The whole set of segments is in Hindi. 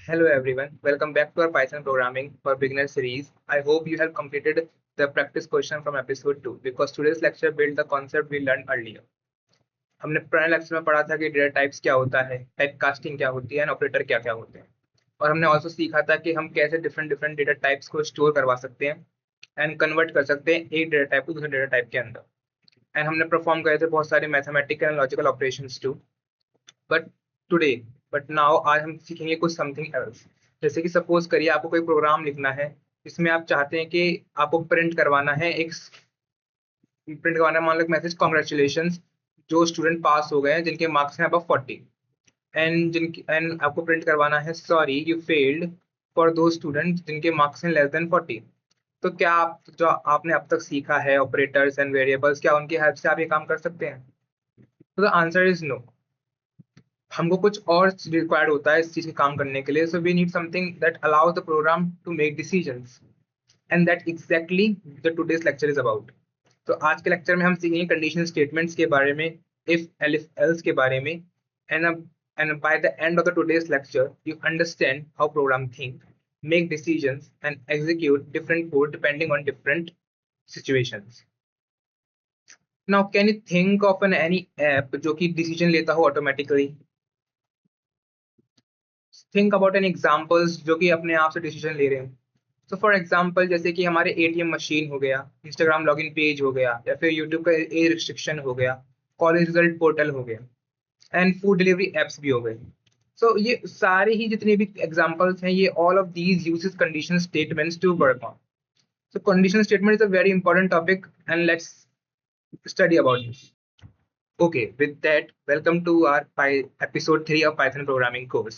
Hello everyone, welcome back to our Python programming for beginner series. I hope you have completed the practice question from episode 2 because today's lecture built the concept we learned earlier. हमने पुराने लेक्चर में पढ़ा था कि डेटा टाइप्स क्या होता है, टाइप कास्टिंग क्या होती है एंड ऑपरेटर क्या क्या होते हैं। और हमने ऑल्सो सीखा था कि हम कैसे डिफरेंट डिफरेंट डेटा टाइप्स को स्टोर करवा सकते हैं एंड कन्वर्ट कर सकते हैं एक डेटा टाइप को दूसरे डेटा टाइप के अंदर। एंड हमने परफॉर्म करे थे बहुत सारे mathematical and logical operations too. But today but now आज हम सीखेंगे कुछ समथिंग एल्स। जैसे कि सपोज करिए आपको कोई प्रोग्राम लिखना है जिसमें आप चाहते हैं कि आपको प्रिंट करवाना है एक प्रिंट करवाना है, मान लो एक मैसेज कॉन्ग्रेचुलेशन जो स्टूडेंट पास हो गए हैं जिनके मार्क्स हैं अब 40 एंड आपको प्रिंट करवाना है सॉरी यू फेल्ड फॉर दो स्टूडेंट जिनके मार्क्स हैं लेस देन 40। तो क्या आप जो आपने अब तक सीखा है ऑपरेटर्स एंड वेरिएबल्स, क्या उनकी हेल्प से आप ये काम कर सकते हैं? तो द आंसर इज नो। हमको कुछ और रिक्वायर्ड होता है इस चीज के काम करने के लिए। So we need something that allows the program to make decisions and that exactly the today's lecture is about. तो आज के लेक्चर में हम सीखेंगे कंडीशनल स्टेटमेंट्स के बारे में, इफ एलिफ एल्स के बारे में and by the end of the today's lecture you understand how program think, make decisions and execute different code depending on different situations. Now can you think of any app जो कि डिसीजन लेता हो automatically? Think about an examples जो कि अपने आप से डिसीजन ले रहे हैं। तो फॉर एग्जाम्पल जैसे कि हमारे एटीएम मशीन हो गया, इंस्टाग्राम लॉगिन पेज हो गया, या फिर यूट्यूब का एज रिस्ट्रिक्शन हो गया, कॉलेज रिजल्ट पोर्टल हो गया एंड फूड डिलीवरी एप्स भी हो गए। सो ये सारे ही जितने भी एग्जाम्पल्स हैं ये all of these uses condition statements to work on. So conditional statement is a very important topic and let's study about this. Okay, with that, welcome to our episode 3 of Python programming course.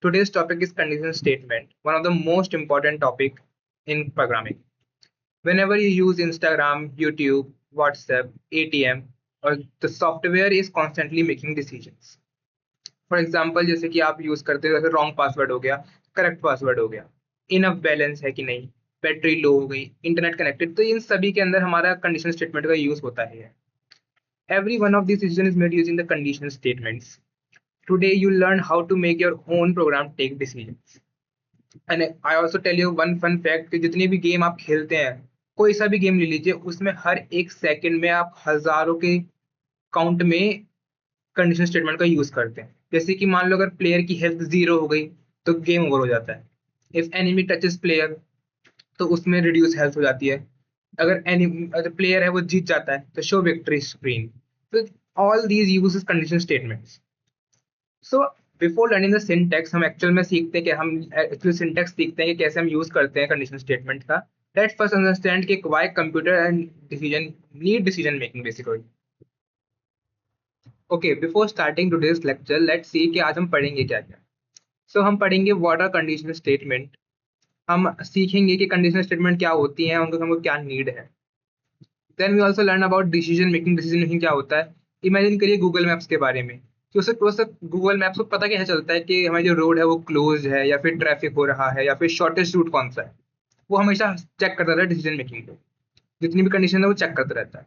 Today's topic is conditional statement, one of the most important topic in programming. Whenever you use Instagram, YouTube, WhatsApp, ATM, or the software is constantly making decisions. For example, जैसे कि आप यूज करते हो, जैसे रॉन्ग पासवर्ड हो गया, करेक्ट पासवर्ड हो गया, इनफ बैलेंस है कि नहीं, बैटरी लो हो गई, इंटरनेट कनेक्टेड, तो इन सभी के अंदर हमारा कंडीशनल स्टेटमेंट का यूज होता है। Every one of these decisions is made using the conditional statements. Today you learn how to make your own program take decisions. And I also tell you one fun fact कि जितनी भी गेम आप खेलते हैं, कोई सा भी गेम ले लीजिए, उसमें हर एक सेकंड में आप हजारों के काउंट में कंडीशनल स्टेटमेंट का यूज करते हैं। जैसे कि मान लो अगर प्लेयर की हेल्थ 0 हो गई तो गेम ओवर हो जाता है। इफ एनिमी टचेस प्लेयर तो उसमें रिड्यूस हेल्थ हो जाती है। अगर प्लेयर है वो जीत जाता है तो शो विक्ट्री स्क्रीन। तो all these uses conditional statements. So before learning the syntax हम एक्चुअल में सीखते हैं कि हम एक्चुअल सिंटैक्स सीखते हैं कि कैसे हम यूज करते हैं कंडीशनल स्टेटमेंट का। लेट्स फर्स्ट अंडरस्टैंड कि why computer and decision need decision making basically. Okay, before starting today's lecture let's see कि आज हम पढ़ेंगे क्या क्या। सो हम पढ़ेंगे व्हाट आर कंडीशनल स्टेटमेंट, हम सीखेंगे कि कंडीशनल स्टेटमेंट क्या होती हैं, उनको हमको क्या नीड है। Then we also learn about decision making. Decision making क्या होता है? इमेजिन करिए गूगल मैप्स के बारे में। तो उससे गूगल मैप्स को पता कैसे चलता है कि हमारी जो रोड है वो क्लोज है या फिर ट्रैफिक हो रहा है या फिर शॉर्टेस्ट रूट कौन सा है? वो हमेशा चेक करता रहता है डिसीजन मेकिंग को। जितनी भी कंडीशन है वो चेक करता रहता है।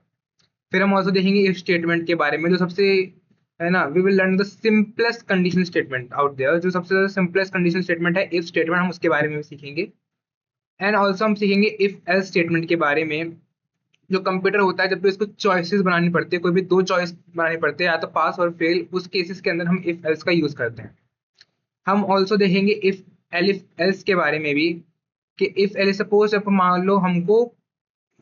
फिर हम ऑल्सो देखेंगे इफ स्टेटमेंट के बारे में, जो सबसे है ना, we will learn the simplest condition statement out there. जो सबसे ज्यादा सिंपलेस्ट कंडीशन स्टेटमेंट है इफ स्टेटमेंट, हम उसके बारे में भी सीखेंगे। एंड ऑल्सो हम सीखेंगे इफ एल्स स्टेटमेंट के बारे में। जो कंप्यूटर होता है जब भी उसको चॉइसेस बनानी पड़ती है, कोई भी दो चॉइस बनानी पड़ती है, या तो पास और फेल, उस केसेस के अंदर हम इफ एल्स का यूज करते हैं। हम ऑल्सो देखेंगे इफ एलिफ एल्स के बारे में भी, कि इफ एल्स सपोज जब मान लो हमको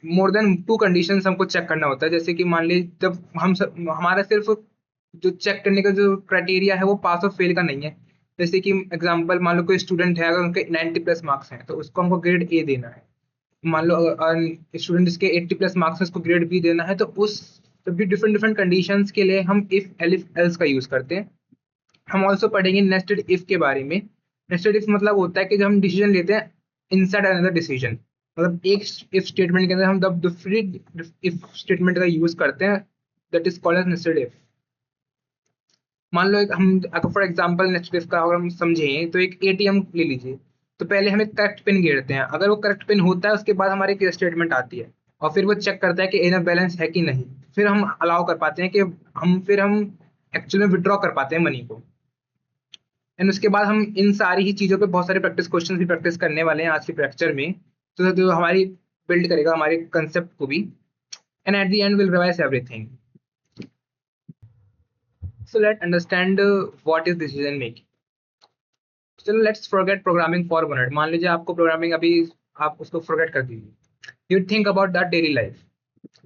मोर देन 2 कंडीशंस हमको चेक करना होता है। जैसे कि मान ली जब हमारा सिर्फ जो चेक करने का जो क्राइटेरिया है वो पास और फेल का नहीं है। जैसे कि एग्जांपल मान लो कोई स्टूडेंट है, अगर उनके 90 प्लस मार्क्स हैं तो उसको हमको ग्रेड ए देना है। मान लो स्टूडेंट जिसके 80 प्लस मार्क्स है उसको ग्रेड बी देना है। तो उस सभी डिफरेंट डिफरेंट कंडीशंस के लिए हम इफ एलिफ एल्स का यूज करते हैं। हम ऑल्सो पढ़ेंगे नेस्टेड इफ के बारे में। नेस्टेड इफ मतलब होता है कि जब हम डिसीजन लेते हैं इनसाइड अनदर डिसीजन, मतलब एक इफ स्टेटमेंट के अंदर हम जब दूसरी इफ स्टेटमेंट का यूज करते हैं, that is called as nested if. मान लो एक हम अगर फॉर एग्जांपल नेस्टेड इफ का अगर हम समझें तो एक एटीएम ले लीजिए। तो पहले हम एक करेक्ट पिन गेरते हैं, अगर वो करेक्ट पिन होता है उसके बाद हमारी एक स्टेटमेंट आती है और फिर वो चेक करता है कि इनफ बैलेंस है कि नहीं। फिर हम अलाउ कर पाते हैं कि हम एक्चुअली में विड्रॉ कर पाते हैं मनी को। एंड उसके बाद हम इन सारी ही चीज़ों पे बहुत सारे प्रैक्टिस क्वेश्चन भी प्रैक्टिस करने वाले हैं आज के लेक्चर में, तो जो हमारी बिल्ड करेगा हमारे कंसेप्ट को भी, and at the end will revise everything. So let understand what is decision making. चलो let's forget programming for 1 minute. मान लीजिए आपको प्रोग्रामिंग अभी आप उसको फॉरगेट कर दीजिए. You think about that daily life.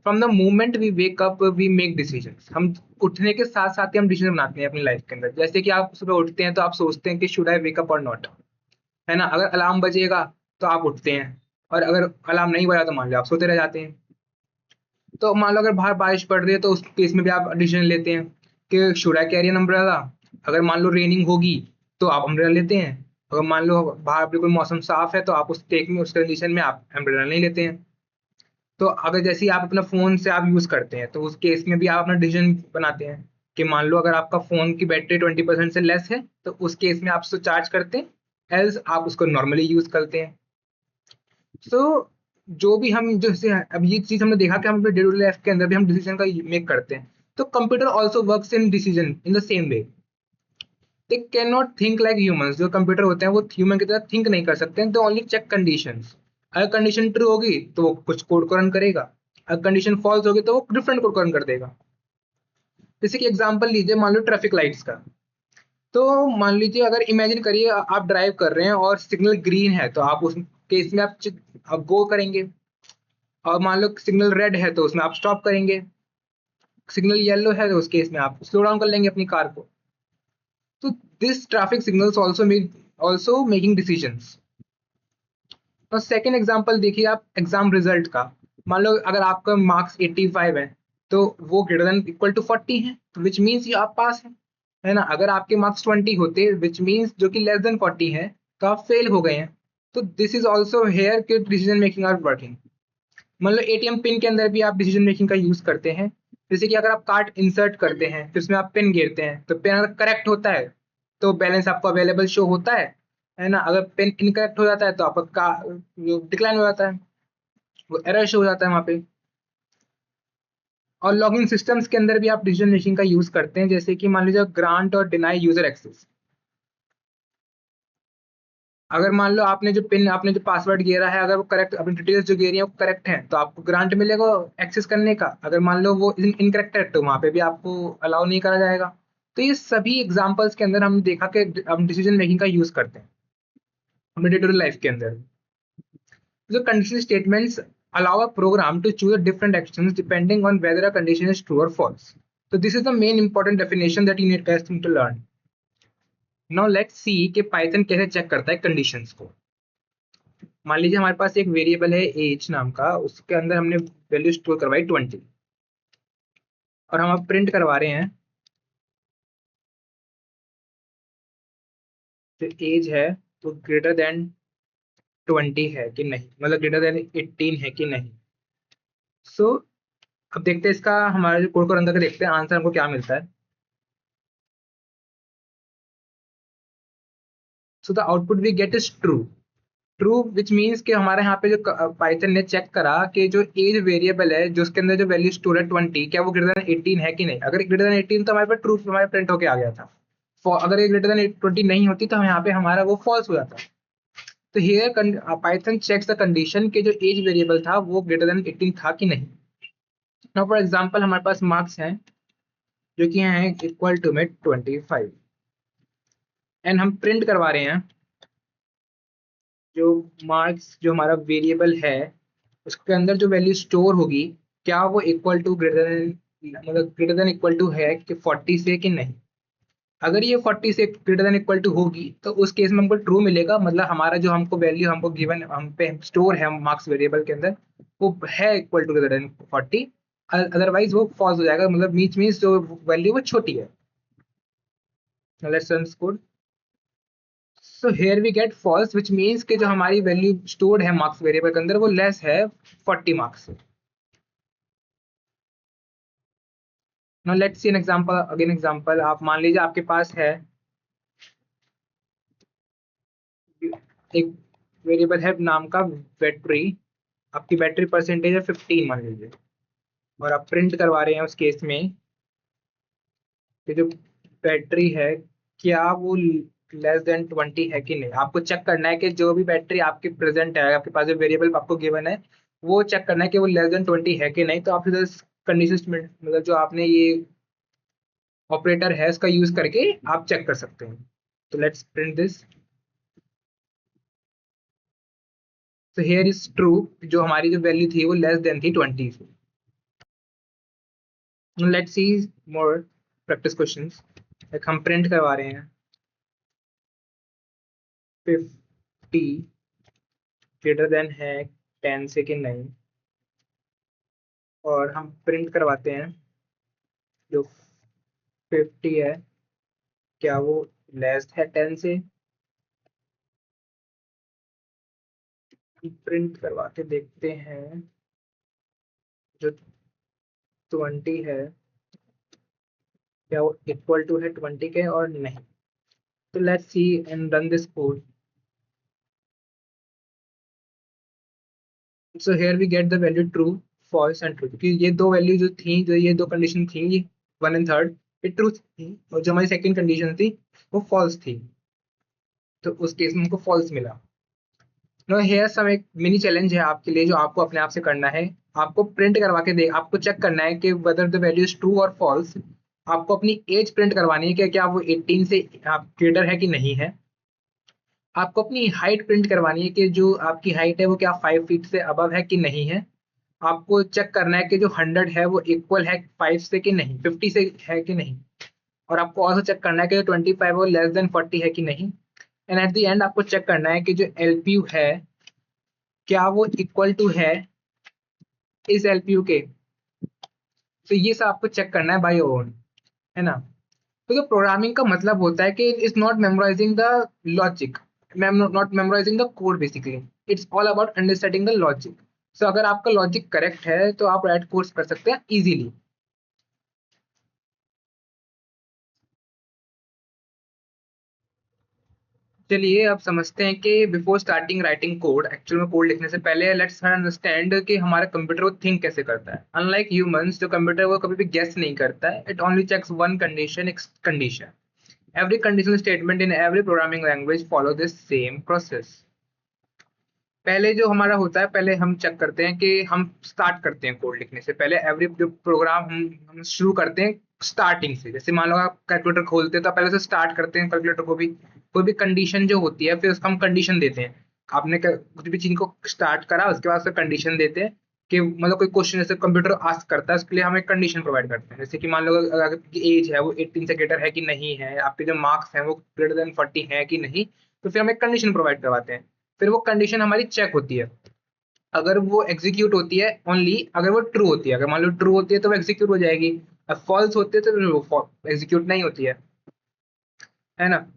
From the moment we wake up we make decisions. हम उठने के साथ साथ ही हम डिसीजन बनाते हैं अपनी लाइफ के अंदर. जैसे कि आप सुबह उठते हैं तो आप सोचते हैं कि शुड आई वेक अप और नॉट, है ना. अगर अलार्म बजेगा तो आप उठते हैं, और अगर अलार्म नहीं बजा तो मान लो आप सोते रह जाते हैं. तो मान लो अगर बाहर बारिश पड़ रही है तो उस केस में भी आप डिसीजन लेते हैं कि should I carry an umbrella. अगर मान लो रेनिंग होगी तो आप अम्ब्रेला लेते हैं. अगर मान लो बाहर बिल्कुल मौसम साफ है तो आप उस टेक में उस कंडीशन में आप अम्ब्रेला नहीं लेते हैं. तो अगर जैसे ही आप अपना फोन से आप यूज करते हैं तो उस केस में भी आप अपना डिसीजन बनाते हैं कि मान लो अगर आपका फोन की बैटरी 20% से लेस है तो उस केस में आप उसको चार्ज करते हैं, एल्स आप उसको नॉर्मली यूज करते हैं. सो जो भी हम जैसे अब ये चीज हमने देखा कि हम अपने डेली लाइफ के अंदर भी हम डिसीजन का मेक करते हैं. तो computer also works in decision in the same way. They can not think like humans. जो कंप्यूटर होते हैं वो ह्यूमन की तरह थिंक नहीं कर सकते हैं. They only check conditions. अगर कंडीशन ट्रू होगी तो वो कुछ कोड को रन करेगा, अगर कंडीशन फॉल्स होगी तो वो डिफरेंट कोड को रन कर देगा. जैसे कि एग्जांपल लीजिए, मान लो ट्रैफिक लाइट्स का. तो मान लीजिए अगर इमेजिन करिए आप ड्राइव कर रहे हैं और सिग्नल ग्रीन है तो आप उस केस में आप गो करेंगे, और मान लो सिग्नल रेड है तो उसमें आप स्टॉप करेंगे, सिग्नल येलो है तो उस केस में आप स्लो डाउन कर लेंगे अपनी कार को. तो this traffic signals also making decisions. और सेकेंड एग्जाम्पल देखिए आप एग्जाम रिजल्ट का. मान लो अगर आपका मार्क्स 85 है तो वो ग्रेटर देन इक्वल टू 40 है, विच मीन्स ये आप पास है ना. अगर आपके मार्क्स 20 होते विच मीन्स जो कि लेस देन 40 है तो आप फेल हो गए हैं. तो दिस इज ऑल्सो हेयर कि डिसीजन मेकिंग आर वर्किंग. मान लो एटीएम पिन के अंदर भी आप डिसीजन मेकिंग का यूज करते हैं. जैसे कि अगर आप कार्ड इंसर्ट करते हैं फिर उसमें आप पिन गिरते हैं तो पिन अगर करेक्ट होता है तो बैलेंस आपको अवेलेबल शो होता है ना. अगर पिन इनकरेक्ट हो जाता है तो आपका डिक्लाइन हो जाता है, वो एरर शो हो जाता है वहां पे. और लॉगिन सिस्टम्स के अंदर भी आप डिसीजन मेकिंग का यूज करते हैं. जैसे कि मान लीजिए ग्रांट और डिनाई यूजर एक्सेस. अगर मान लो आपने जो पासवर्ड गेरा है अगर वो करेक्ट, अपनी डिटेल्स जो गेरी है वो करेक्ट है तो आपको ग्रांट मिलेगा एक्सेस करने का. अगर मान लो वो इनकरेक्ट है तो वहां पे भी आपको अलाउ नहीं करा जाएगा. तो ये सभी एग्जांपल्स के अंदर हमने देखा कि हम डिसीजन मेकिंग का यूज करते हैं अपने डे टू डे लाइफ के अंदर. The conditional statements allow a program to choose different actions depending on whether a condition is true or false. So this is the main important definition that you need guys to learn. Now let's see कि Python कैसे चेक करता है कंडीशंस को. मान लीजिए हमारे पास एक वेरिएबल है एज नाम का, उसके अंदर हमने वैल्यू स्टोर करवाई 20 और हम अब प्रिंट करवा रहे हैं जो एज है तो ग्रेटर देन 20 है कि नहीं, मतलब ग्रेटर देन 18 है कि नहीं. सो अब देखते हैं इसका, हमारा जो कोड को रन करके देखते हैं आंसर हमको क्या मिलता है. So the output we get is true. True which means कि हमारे यहाँ पे जो पाइथन ने चेक करा कि जो एज वेरिएबल है जो उसके अंदर जो वैल्यू स्टोर है 20, क्या वो ग्रेटर देन 18 है कि नहीं. अगर ग्रेटर देन 18 तो हमारे पास ट्रू हमारे प्रिंट होके आ गया था. अगर ये ग्रेटर देन 20 नहीं होती तो यहाँ पे हमारा वो फॉल्स हो जाता. तो here Python checks the condition के जो एज वेरिएबल था वो ग्रेटर देन 18 था कि नहीं. नाउ फॉर एग्जांपल हमारे पास मार्क्स हैं जो कि हैं इक्वल टू में 25 एंड हम प्रिंट करवा रहे हैं जो मार्क्स जो हमारा वेरिएबल है उसके अंदर जो वैल्यू स्टोर होगी क्या वो इक्वल टू ग्रेटर देन, मतलब ग्रेटर देन इक्वल टू है कि 40 से कि नहीं. अगर ये 40 से ग्रेटर देन इक्वल टू होगी तो उस केस में हमको ट्रू मिलेगा, मतलब हमारा जो हमको वैल्यू हमको गिवन हम पे स्टोर है मार्क्स वेरिएबल के अंदर वो है equal to greater than 40. Otherwise वो फॉल्स हो जाएगा, मतलब मीन्स जो वैल्यू वो छोटी है. Let's run code. So here we get false which means कि जो हमारी वैल्यू स्टोर्ड है मार्क्स वेरिएबल के अंदर वो लेस है 40 मार्क्स से. Now let's see an example, again example. आप मान लीजिए आपके पास है एक वेरिएबल है नाम का बैटरी. आपकी बैटरी परसेंटेज है 15 मान लीजिए, और आप प्रिंट करवा रहे हैं उस केस में कि जो बैटरी है क्या वो लेस देन 20 है कि नहीं। आपको चेक करना है कि जो भी बैटरी आपकी प्रेजेंट है, आपके पास जो वेरिएबल आपको गिवन है, वो चेक करना है कि वो लेस देन 20 है कि नहीं। तो आप कंडीशन स्टेटमेंट, मतलब जो आपने ये ऑपरेटर है इसका यूज करके आप चेक कर सकते हैं। तो लेट्स प्रिंट दिस। तो हियर इज ट्रू, जो हमारी जो वैल्यू थी वो लेस देन थी 20। Let's see more practice questions. एक हम प्रिंट करवा रहे हैं 50 ग्रेटर देन है 10 से कि नहीं, और हम प्रिंट करवाते हैं जो 50 है क्या वो लेस है 10 से। प्रिंट करवा के देखते हैं जो 20 है क्या वो इक्वल टू है 20 के और नहीं। तो let's see and run this code. So here we get the value true, false and true, क्योंकि ये दो वैल्यू जो थी, जो ये दो कंडीशन थी, ये 1 एंड 3 ये ट्रू थी, और जो हमारी सेकंड कंडीशन थी वो फॉल्स थी। तो उस केस में हमको फॉल्स मिला। नो हेयर सम एक मिनी चैलेंज है आपके लिए, जो आपको अपने आप से करना है। आपको प्रिंट करवा के दे, आपको चेक करना है कि whether the value is true और फॉल्स। आपको अपनी एज प्रिंट करवानी है कि क्या वो 18 से आप ग्रेटर है कि नहीं है। आपको अपनी हाइट प्रिंट करवानी है कि जो आपकी हाइट है वो क्या 5 फीट से अबव है कि नहीं है। आपको चेक करना है कि जो 100 है वो इक्वल है 5 से कि नहीं, 50 से है कि नहीं। और आपको ऑल्सो चेक करना है कि जो 25 है वो लेस देन 40 है कि नहीं। एंड एट द एंड आपको चेक करना है कि जो एलपीयू है क्या वो इक्वल टू है इस एलपीयू के। तो ये सब आपको चेक करना है बाय ओन, है ना। तो जो प्रोग्रामिंग का मतलब होता है कि it's not memorising the logic, not memorising the code basically, it's all about understanding the logic. So अगर आपका लॉजिक करेक्ट है तो आप राइट कोर्स कर सकते हैं इजीली। चलिए अब समझते हैं कि before starting writing code, actual में कोड लिखने से पहले लेट्स अंडरस्टैंड कि हमारा कंप्यूटर वो थिंक कैसे करता है। अनलाइक ह्यूमंस, जो कंप्यूटर वो कभी भी गेस नहीं करता है, it only checks one condition, एक condition. Every conditional statement in every programming language follow this same process. पहले जो हमारा होता है, पहले हम चेक करते हैं कि हम स्टार्ट करते हैं कोड लिखने से पहले, एवरी जो प्रोग्राम हम शुरू करते हैं स्टार्टिंग से। जैसे मान लो आप कैलकुलेटर खोलते हैं तो पहले से स्टार्ट करते हैं कैलकुलेटर को भी, कोई भी कंडीशन जो होती है फिर उसको हम कंडीशन देते हैं। आपने कुछ भी चीज को स्टार्ट करा उसके बाद से कंडीशन देते हैं कि मतलब कोई क्वेश्चन जैसे कंप्यूटर आस्क करता है उसके लिए हम एक कंडीशन प्रोवाइड करते हैं। जैसे कि मान लो अगर आपकी एज है वो 18 से ग्रेटर है कि नहीं है, आपके जो मार्क्स हैं वो ग्रेटर देन 40 है कि नहीं, तो फिर हम एक कंडीशन प्रोवाइड करवाते हैं। फिर वो कंडीशन हमारी चेक होती है। अगर वो एग्जीक्यूट होती है ओनली अगर वो ट्रू होती है, अगर मान लो ट्रू होती है तो वो एग्जीक्यूट हो जाएगी, अब फॉल्स होती है तो वो एग्जीक्यूट नहीं होती है ना।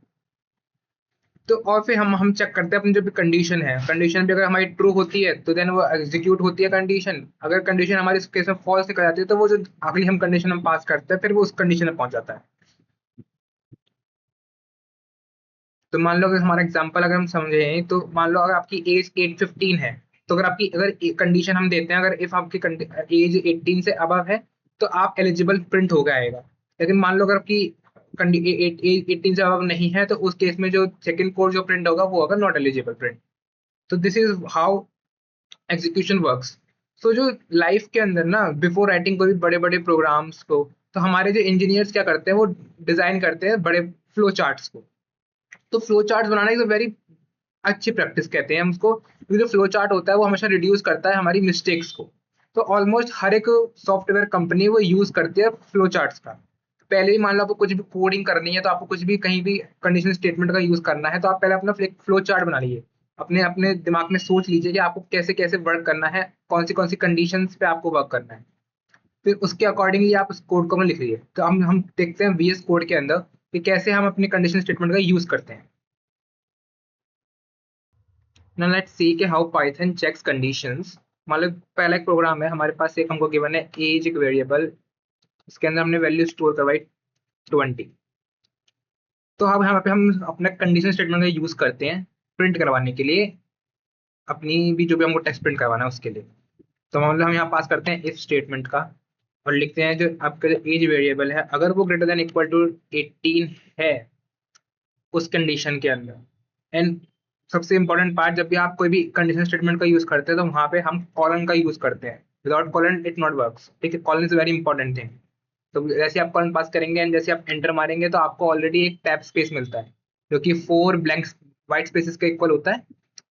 तो और फिर हम चेक करते हैं अपनी जो भी कंडीशन है, कंडीशन भी अगर हमारी ट्रू होती है तो देन वो एग्जीक्यूट होती है कंडीशन। अगर कंडीशन हमारी इस केस में फॉल्स निकल जाती है तो वो जो अगली हम कंडीशन हम पास करते हैं फिर वो उस कंडीशन में पहुंच जाता है। तो मान लो अगर हमारा एग्जांपल अगर हम समझें तो मान लो अगर आपकी एज 8 15 है, तो अगर आपकी अगर कंडीशन हम देते हैं अगर इफ आपकी एज 18 से अबव है तो आप एलिजिबल प्रिंट हो गया आएगा। लेकिन मान लो अगर आपकी एज 18 से अबव नहीं है तो उस केस में जो सेकंड कोड जो प्रिंट होगा वो होगा नॉट एलिजिबल प्रिंट। तो this is how execution works. So जो लाइफ के अंदर ना बिफोर राइटिंग कोई भी बड़े बड़े प्रोग्राम्स को, तो हमारे जो इंजीनियर्स क्या करते हैं वो डिजाइन करते हैं बड़े फ्लो चार्ट्स को। तो flow chart banana is a very अच्छी प्रैक्टिस कहते हैं हम उसको, क्योंकि जो फ्लो चार्ट होता है वो हमेशा रिड्यूस करता है हमारी मिस्टेक्स को। तो ऑलमोस्ट हर एक सॉफ्टवेयर कंपनी वो यूज करती है फ्लो चार्ट्स का। पहले ही मान लो आपको कुछ भी कोडिंग करनी है तो आपको कुछ भी कहीं भी कंडीशनल स्टेटमेंट का यूज करना है तो आप पहले अपना फ्लो चार्ट बना लीजिए। अपने अपने दिमाग में सोच लीजिए कि आपको कैसे कैसे वर्क करना है, कौन सी कंडीशंस पे आपको वर्क करना है। फिर उसके अकॉर्डिंगली आप उस कोड को लिख लीजिए। तो हम देखते हैं वीएस कोड के अंदर कि कैसे हम अपने कंडीशनल स्टेटमेंट का यूज करते हैं। Now let's see कि how Python checks conditions। मतलब पहला एक प्रोग्राम है हमारे पास, एक हमको गिवन है एज एक वेरिएबल, इसके अंदर हमने वैल्यू स्टोर करवाई 20। तो अब यहाँ पे हम अपना कंडीशन स्टेटमेंट का यूज करते हैं प्रिंट करवाने के लिए, अपनी भी जो भी हमको टेक्स्ट प्रिंट करवाना है उसके लिए। तो मतलब हम यहाँ पास करते हैं इफ स्टेटमेंट का और लिखते हैं जो आपका जो एज वेरिएबल है अगर वो ग्रेटर देन इक्वल टू 18 है उस कंडीशन के अंदर। एंड सबसे इंपॉर्टेंट पार्ट, जब भी आप कोई भी कंडीशन स्टेटमेंट का यूज करते हैं तो वहां पे हम कॉलन का यूज करते हैं। Without colon it not works. ठीक है, colon is very important thing. तो जैसे आप कॉलन पास करेंगे एंड जैसे आप एंटर मारेंगे तो आपको ऑलरेडी एक टैब स्पेस मिलता है जो कि 4 ब्लैंक व्हाइट स्पेसेस के इक्वल होता है।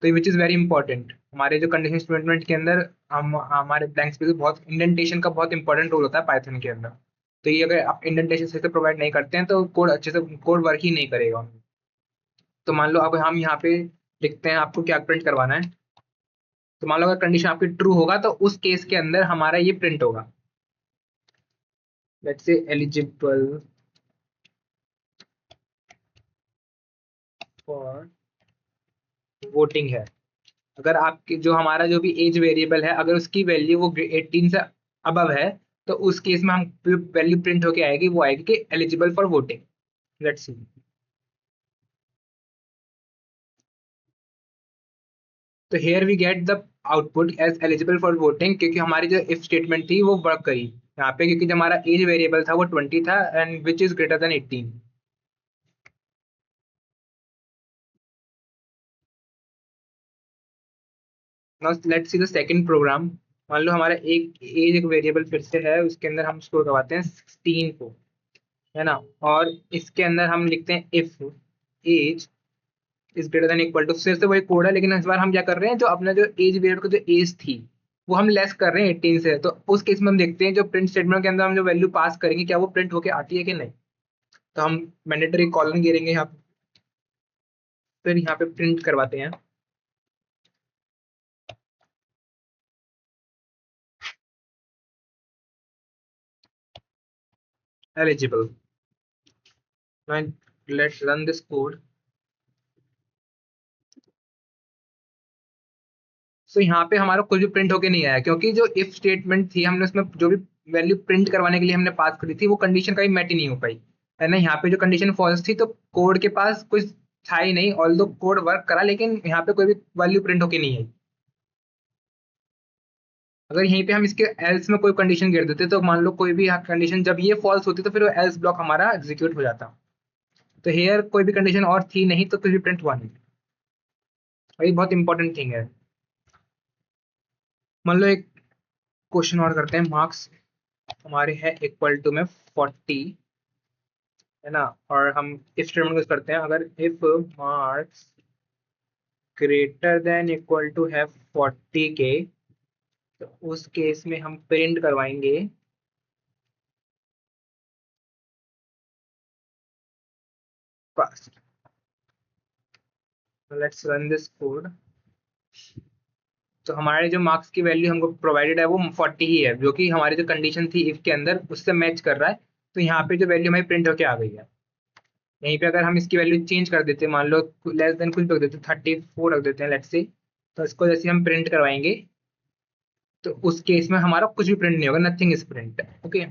तो विच इज वेरी इंपॉर्टेंट हमारे जो कंडीशन स्टेटमेंट के अंदर। हम हमारे ब्लैंक स्पेस बहुत इंडेंटेशन का बहुत इंपॉर्टेंट रोल होता है पाइथन के अंदर। तो ये अगर आप इंडेंटेशन सही से प्रोवाइड नहीं करते हैं तो कोड अच्छे से कोड वर्क ही नहीं करेगा। तो मान लो अब हम यहाँ पे लिखते हैं आपको क्या प्रिंट करवाना है। तो मान लो अगर कंडीशन आपकी ट्रू होगा तो उस केस के अंदर हमारा ये प्रिंट होगा। Let's say eligible for voting है। अगर आपकी जो हमारा जो भी एज वेरिएबल है अगर उसकी वैल्यू वो 18 से अबव है तो उस केस में हम वैल्यू प्रिंट होके आएगी, वो आएगी कि eligible for voting. Let's see. तो here we get the output as eligible for voting, क्योंकि हमारी जो इफ स्टेटमेंट थी वो वर्क करी यहाँ पे, क्योंकि जो हमारा एज वेरिएबल था वो 20 था and which is greater than 18। Now let's see the second program. मान लो हमारा एक वेरिएबल फिर से है, उसके अंदर हम स्टोर करवाते हैं 16 को, है ना। और इसके अंदर हम लिखते हैं if age is greater than equal to, फिर से वही कोड है लेकिन इस बार हम क्या कर रहे हैं, जो अपना जो एज वेरिएबल का जो एज थी वो हम लेस कर रहे हैं 18 से। तो उस केस में हम देखते हैं जो प्रिंट स्टेटमेंट के अंदर हम जो वैल्यू पास करेंगे क्या वो प्रिंट होके आती है कि नहीं। तो हम मैंडेटरी कॉलन गिरेंगे यहाँ पे, फिर यहाँ पे प्रिंट करवाते हैं eligible. Let's run this code. So यहाँ पे हमारा कुछ भी प्रिंट होके नहीं आया, क्योंकि जो इफ स्टेटमेंट थी हमने उसमें जो भी वैल्यू प्रिंट करवाने के लिए हमने पास करी थी वो कंडीशन कभी मैट ही नहीं हो पाई, है ना। यहाँ पे जो कंडीशन फॉल्स थी तो कोड के पास कुछ था ही नहीं, ऑल दो कोड वर्क करा लेकिन यहाँ पे कोई भी वैल्यू प्रिंट होके नहीं आई। अगर यहीं पे हम इसके एल्स में कोई कंडीशन गिर देते तो मान लो कोई भी कंडीशन जब ये फॉल्स होती तो फिर वो एल्स ब्लॉक हमारा एग्जीक्यूट हो जाता। तो हेयर कोई भी कंडीशन और थी नहीं तो कुछ भी प्रिंट हुआ नहीं। और ये बहुत इंपॉर्टेंट थिंग है। मान लो एक क्वेश्चन और करते हैं। मार्क्स हमारे है इक्वल टू में 40, है ना। और हम इफ स्टेटमेंट यूज करते हैं, अगर if marks greater than equal to है 40 के, तो उस केस में हम प्रिंट करवाएंगे pass. Let's run this code. तो हमारे जो मार्क्स की वैल्यू हमको प्रोवाइडेड है वो 40 ही है, जो कि हमारी जो कंडीशन थी इफ के अंदर उससे मैच कर रहा है। तो यहाँ पे जो वैल्यू हमारी प्रिंट होके आ गई है। यहीं पे अगर हम इसकी वैल्यू चेंज कर देते हैं, मान लो लेस देन कुछ भी रख देते हैं, 34 रख देते हैं लेट्स से। तो इसको जैसे हम प्रिंट करवाएंगे तो उस केस में हमारा कुछ भी प्रिंट नहीं होगा, नथिंग इज प्रिंट। ओके।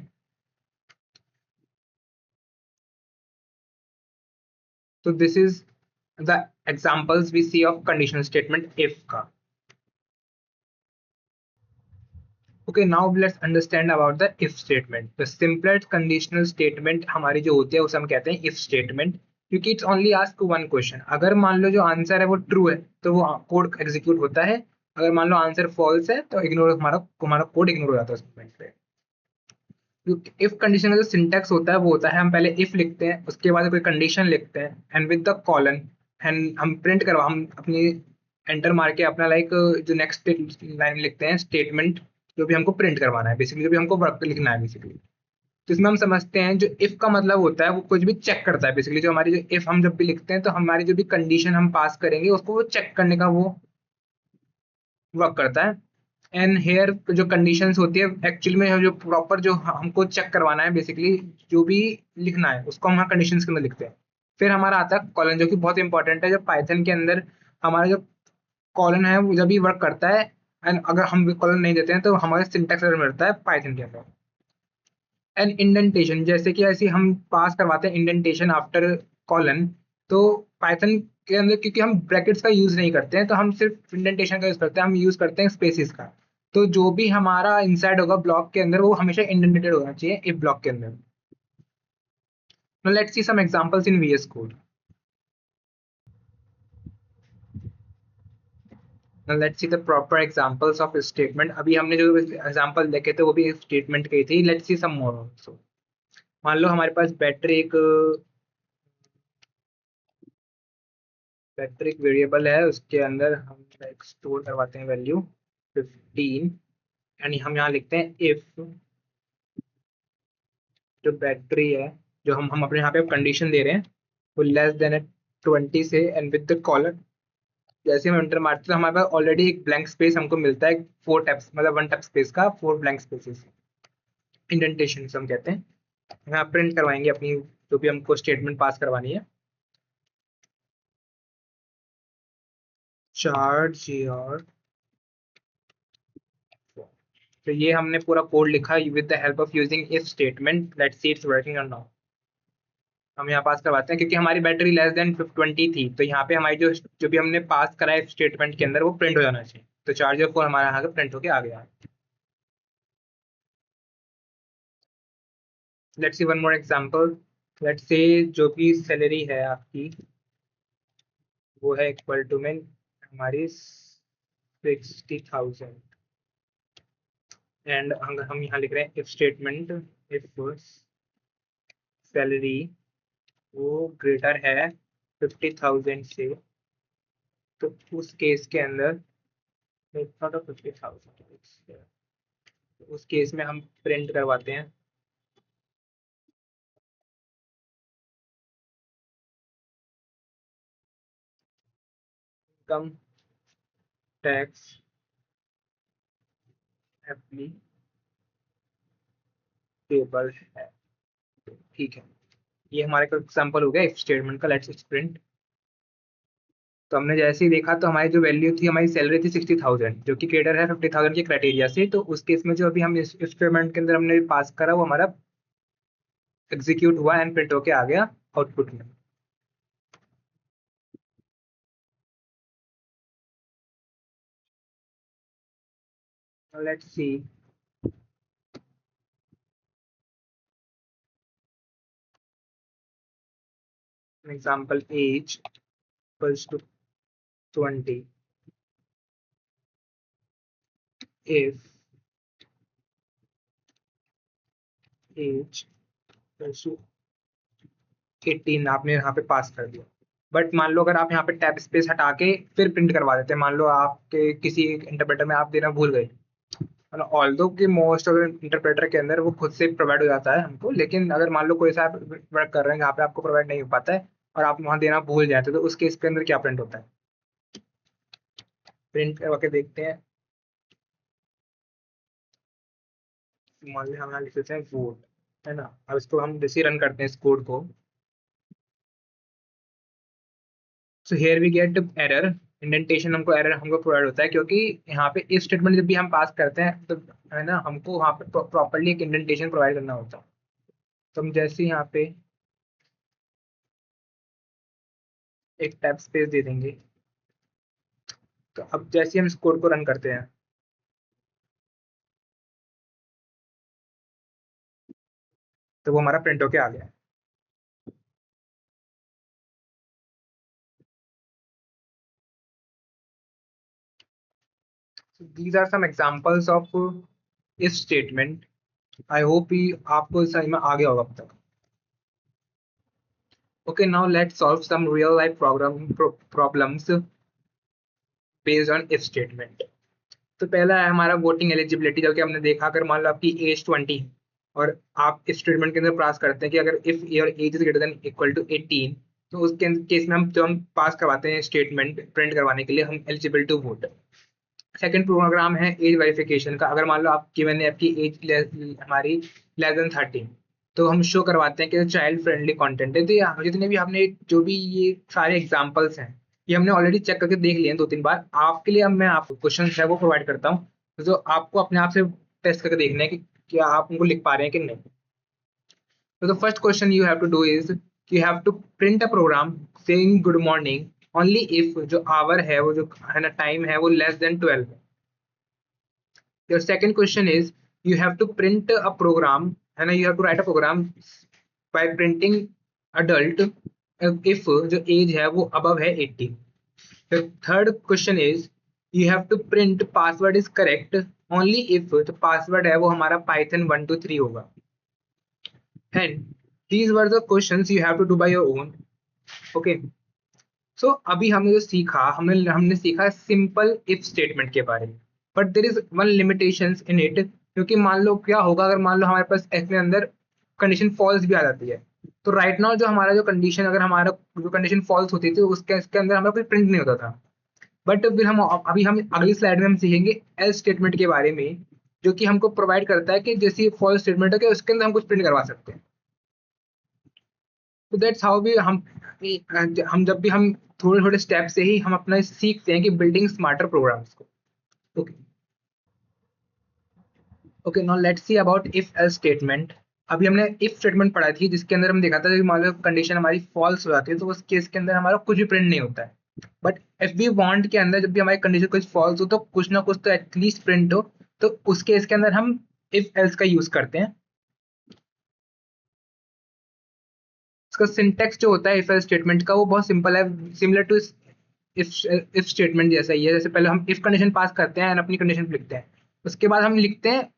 तो this is the examples we see of conditional statement if का। Okay, now let's understand about the if statement. The simplest conditional statement हमारी जो होती है उसे हम कहते हैं इफ स्टेटमेंट, क्योंकि it's only ask one question. अगर मान लो जो आंसर है वो ट्रू है तो वो कोड एग्जीक्यूट होता है, अगर मान लो आंसर फॉल्स है तो इग्नोर हमारा हमारा कोड इग्नोर हो जाता है उस पॉइंट पे। इफ कंडीशन का जो सिंटेक्स होता है वो होता है हम पहले इफ लिखते हैं, उसके बाद कोई कंडीशन लिखते हैं and with the colon, and हम प्रिंट करवा हम अपनी एंटर मार के अपना लाइक जो नेक्स्ट लाइन लिखते हैं स्टेटमेंट, जो भी हमको प्रिंट करवाना है बेसिकली, जो भी हमको वर्क लिखना है बेसिकली। तो इसमें हम समझते हैं जो इफ का मतलब होता है वो कुछ भी चेक करता है बेसिकली। जो हमारी जो इफ हम जब भी लिखते हैं तो हमारी जो भी कंडीशन हम पास करेंगे उसको वो चेक करने का वो वर्क करता है। एंड हेयर जो कंडीशंस होती है एक्चुअली में जो प्रॉपर जो हमको चेक करवाना है बेसिकली, जो भी लिखना है उसको हम कंडीशंस के अंदर लिखते हैं। फिर हमारा आता है कॉलन, जो कि बहुत इंपॉर्टेंट है। जब पाइथन के अंदर हमारा जो कॉलन है वो जब भी वर्क करता है, एंड अगर हम कॉलन नहीं देते हैं तो हमारे सिंटैक्स एरर मिलता है पाइथन के अंदर। एंड इंडेंटेशन, जैसे कि ऐसे हम पास करवाते हैं इंडेंटेशन आफ्टर कॉलन, तो पाइथन के अंदर क्योंकि हम ब्रैकेट्स का यूज नहीं करते हैं तो हम सिर्फ इंडेंटेशन का यूज करते हैं, हम यूज करते हैं स्पेसिस का। तो जो भी हमारा इनसाइड होगा ब्लॉक के अंदर वो हमेशा इंडेंटेड होना चाहिए इफ ब्लॉक के अंदर। Now let's see some examples in VS code. Let's see the proper examples of statement. अभी हमने जो एग्जांपल देखे थे वो भी स्टेटमेंट के थी। Let's see some more also. मान लो हमारे पास बैटरी एक वेरिएबल है, उसके अंदर हम एक स्टोर करवाते हैं वैल्यू 15, यानी हम यहाँ लिखते हैं इफ जो बैटरी है, जो हम अपने यहाँ पे कंडीशन दे रहे हैं, वो लेस देन 20 से, एंड विद द कॉलर। जैसे हम एंटर मारते हैं तो हमारे पास ऑलरेडी एक ब्लैंक स्पेस हमको मिलता है, 4 टैप्स मतलब 1 टैप स्पेस का 4 ब्लैंक स्पेसेस, इंडेंटेशन हम कहते हैं। यहाँ प्रिंट करवाएंगे अपनी जो भी हमको स्टेटमेंट पास करवानी है। चार्ज योर, तो ये हमने पूरा कोड लिखा with the help of using if statement. Let's see it's working और नॉट। हम यहाँ पास करवाते हैं क्योंकि हमारी बैटरी लेस देन 20 थी, तो यहाँ पे हमारी जो जो भी हमने पास करा है स्टेटमेंट के अंदर वो प्रिंट हो जाना चाहिए। तो चार्जर 4 हमारा यहाँ प्रिंट होके आ गया। Let's see one more example. Let's say जो भी सैलरी है आपकी वो है इक्वल टू में हमारी 60,000, एंड अगर हम यहाँ लिख रहे हैं इफ स्टेटमेंट, इफ सैलरी वो ग्रेटर है 50,000 से, तो उस केस के अंदर नॉट ऑफ 50,000, उस केस में हम प्रिंट करवाते हैं इनकम टैक्स एप्लीकेबल है। ठीक है, ये हमारे का एग्जांपल हो गया इफ स्टेटमेंट का। Let's print. तो हमने जैसे ही देखा तो हमारी जो वैल्यू थी, हमारी सैलरी थी 60,000, जो कि ग्रेटर है 50,000 के क्राइटेरिया से। तो उस केस में जो अभी हम इस एक्सपेरिमेंट के अंदर हमने पास करा वो हमारा एग्जीक्यूट हुआ एंड प्रिंट होके आ गया आउटपुट में। Let's see example age equals to 20 if age equals to 18 आपने यहाँ पे पास कर दिया। बट मान लो अगर आप यहाँ पे टैब स्पेस हटा के फिर प्रिंट करवा देते हैं, मान लो आपके किसी इंटरप्रेटर में आप देना भूल गए, ऑल्दो कि मोस्ट ऑफ इंटरप्रेटर के अंदर वो खुद से प्रोवाइड हो जाता है हमको, लेकिन अगर मान लो कोई सा वर्क कर रहे हैं जहाँ पे आपको प्रोवाइड नहीं हो पाता है और आप वहाँ देना भूल जाते हो, तो उस केस के अंदर क्या प्रिंट होता है? प्रिंट करवा के देखते हैं। मान लीजिए हम यहाँ लिख देते हैं वोट, है ना। अब इसको हम जैसे रन करते हैं इस कोड को, so here we get error. Indentation हमको एरर हमको प्रोवाइड होता है क्योंकि यहाँ पे इफ स्टेटमेंट जब भी हम पास करते हैं तो, है ना, हमको वहाँ पे प्रॉपरली एक इंडेंटेशन प्रोवाइड करना होता है। तो हम जैसे यहाँ पे एक टैब स्पेस दे देंगे, तो अब जैसे हम इस कोड को रन करते हैं तो वो हमारा प्रिंट होके आ गया। So these are some examples of if statement. I hope ही आपको समझ में आ गया होगा अब तक। Okay, now let's solve some real life problems based on if statement. तो पहला है हमारा वोटिंग एलिजिबिलिटी। जो कि हमने देखा, अगर मान लो आपकी एज 20 और आप इस स्टेटमेंट के अंदर पास करते हैं कि अगर if your age is greater than equal to 18, तो उस केस में हम जो हम पास करवाते हैं स्टेटमेंट प्रिंट करवाने के लिए, हम eligible to vote. Second program है एज वेरिफिकेशन का। अगर मान लो आपकी मैंने आपकी एज हमारी लेस देन 13, तो हम शो करवाते हैं कि चाइल्ड फ्रेंडली कंटेंट है। तो जितने भी आपने जो भी ये सारे एग्जांपल्स हैं ये हमने ऑलरेडी चेक करके देख लिए हैं 2-3 बार। आपके लिए अब मैं आपको क्वेश्चन है वो प्रोवाइड करता हूँ, जो आपको अपने आप से टेस्ट करके देखना है कि क्या आप उनको लिख पा रहे हैं कि नहीं। तो the first question you have to do is you have to print a program saying good morning only if जो आवर है वो जो है ना टाइम है वो लेस देन 12 है। Your second question is you have to print a program, and you have to write a program by printing adult if जो age है वो above है 18। The third question is you have to print password is correct only if तो पासवर्ड है वो हमारा Python 1 2 3 होगा। And these were the questions you have to do by your own. Okay, so अभी हमने जो सीखा, हमने हमने सीखा सिंपल इफ स्टेटमेंट के बारे में, but there is one limitations in it, क्योंकि मान लो क्या होगा अगर मान लो हमारे पास इसके अंदर कंडीशन फॉल्स भी आ जाती है, तो राइट नाउ जो हमारा जो कंडीशन, अगर हमारा जो कंडीशन फॉल्स होती थी उसके इसके अंदर हमारा कोई प्रिंट नहीं होता था। बट फिर हम अभी हम अगली स्लाइड में हम सीखेंगे एल्स स्टेटमेंट के बारे में, जो कि हमको प्रोवाइड करता है कि जैसे फॉल्स स्टेटमेंट है कि उसके अंदर हम कुछ प्रिंट करवा सकते हैं। तो दैट्स हाउ भी हम जब भी हम थोड़े थोड़े स्टेप से ही हम अपना सीखते हैं कि बिल्डिंग स्मार्टर प्रोग्राम्स को। Okay, okay, now let's see about if else statement. अभी हमने इफ स्टेटमेंट पढ़ा थी जिसके अंदर हम देखा था कि मान लो कंडीशन हमारी फॉल्स हो जाती है तो उस केस के अंदर हमारा कुछ भी प्रिंट नहीं होता है। बट इफ वी वांट के अंदर जब भी हमारी कंडीशन कुछ फॉल्स हो तो कुछ ना कुछ तो एटलीस्ट प्रिंट हो, तो उस केस के अंदर हम इफ एल्स का यूज करते हैं। इसका सिंटेक्स जो होता है इफ एल्स स्टेटमेंट का वो बहुत सिंपल है, similar to if if statement जैसा ही है। जैसे पहले हम इफ कंडीशन पास करते हैं एंड अपनी कंडीशन लिखते हैं, उसके बाद हम लिखते हैं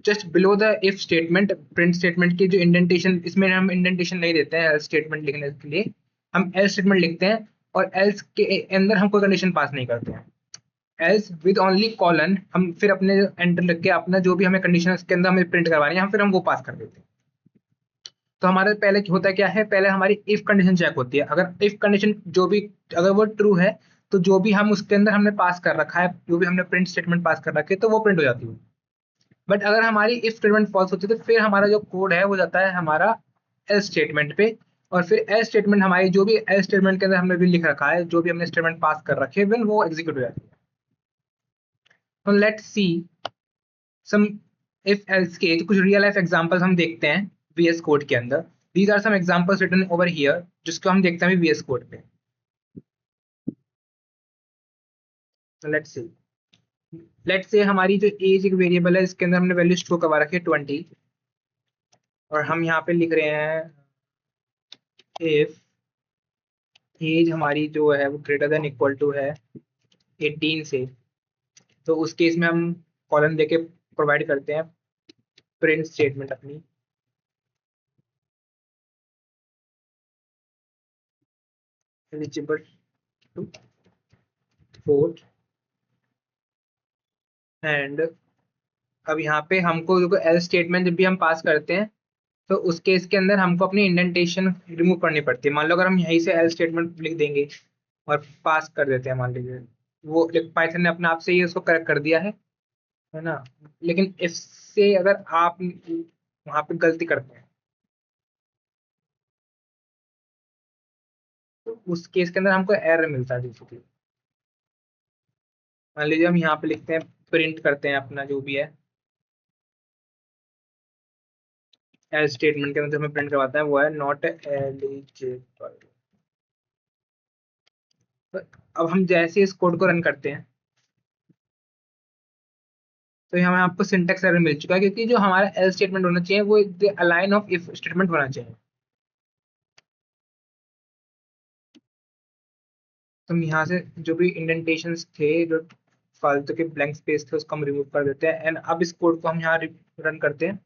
just below the if statement print statement की जो इंडेंटेशन, इसमें हम इंडेंटेशन नहीं देते हैं एल्स स्टेटमेंट लिखने के लिए, हम एल्स स्टेटमेंट लिखते हैं और एल्स के अंदर हम कोई कंडीशन पास नहीं करते हैं। एल्स विद ओनली कॉलन हम फिर अपने एंटर लिख के अपना जो भी हमें कंडीशन इसके अंदर हमें प्रिंट करवानी है हम फिर हम वो पास कर देते हैं। तो हमारे पहले होता क्या है, पहले हमारी इफ कंडीशन चेक होती है, अगर इफ कंडीशन जो भी अगर वो ट्रू है तो जो भी हम उसके अंदर हमने पास कर रखा है, जो भी हमने प्रिंट स्टेटमेंट पास कर रखे है तो वो प्रिंट हो जाती है। बट अगर हमारी इफ स्टेटमेंट फॉल्स होती है तो फिर हमारा जो कोड है वो जाता है हमारा एल्स स्टेटमेंट पे, और फिर एल्स स्टेटमेंट हमारी जो भी एल्स स्टेटमेंट के अंदर हमने भी लिख रखा है, जो भी हमने स्टेटमेंट पास कर रखे हैं वो एग्जीक्यूट हो जाती है। तो let's see some if else के तो कुछ रियल लाइफ एग्जांपल्स हम देखते हैं VS कोड के अंदर। These are some examples written over here जिसको हम देखते हैं VS कोड पे। तो लेट्स से हमारी जो एज एक वेरिएबल है इसके अंदर हमने वैल्यू स्टोर करवा रखी है 20, और हम यहाँ पे लिख रहे हैं इफ एज हमारी जो है वो ग्रेटर देन इक्वल टू है 18 से, तो उस केस में हम कॉलन देके प्रोवाइड करते हैं प्रिंट स्टेटमेंट अपनी। Eligible to vote. एंड अब यहाँ पे हमको जो एल स्टेटमेंट जब भी हम पास करते हैं तो उस केस के अंदर हमको अपनी इंडेंटेशन रिमूव करनी पड़ती है। मान लो अगर हम यहीं से एल स्टेटमेंट लिख देंगे और पास कर देते हैं, मान लीजिए वो पाइथन ने अपने आप से ही उसको करेक्ट कर दिया है ना। लेकिन इससे अगर आप वहां पे गलती करते हैं तो उस केस के अंदर हमको एरर मिलता है बेसिकली। मान लीजिए हम यहाँ पे लिखते हैं, प्रिंट करते हैं अपना जो भी है एल स्टेटमेंट के अंदर हमें प्रिंट करवाता है वो है नॉट एलिजिबल। अब हम जैसे इस कोड को रन करते हैं तो यहाँ आपको सिंटेक्स एरर मिल चुका है, क्योंकि जो हमारा एल स्टेटमेंट होना चाहिए वो अलाइन ऑफ इफ स्टेटमेंट होना चाहिए। तो हम यहाँ से जो भी इंडेंटेशन थे, जो फालतू के ब्लैंक स्पेस थे उसको हम रिमूव कर देते हैं एंड अब इस कोड को हम यहाँ रन करते हैं।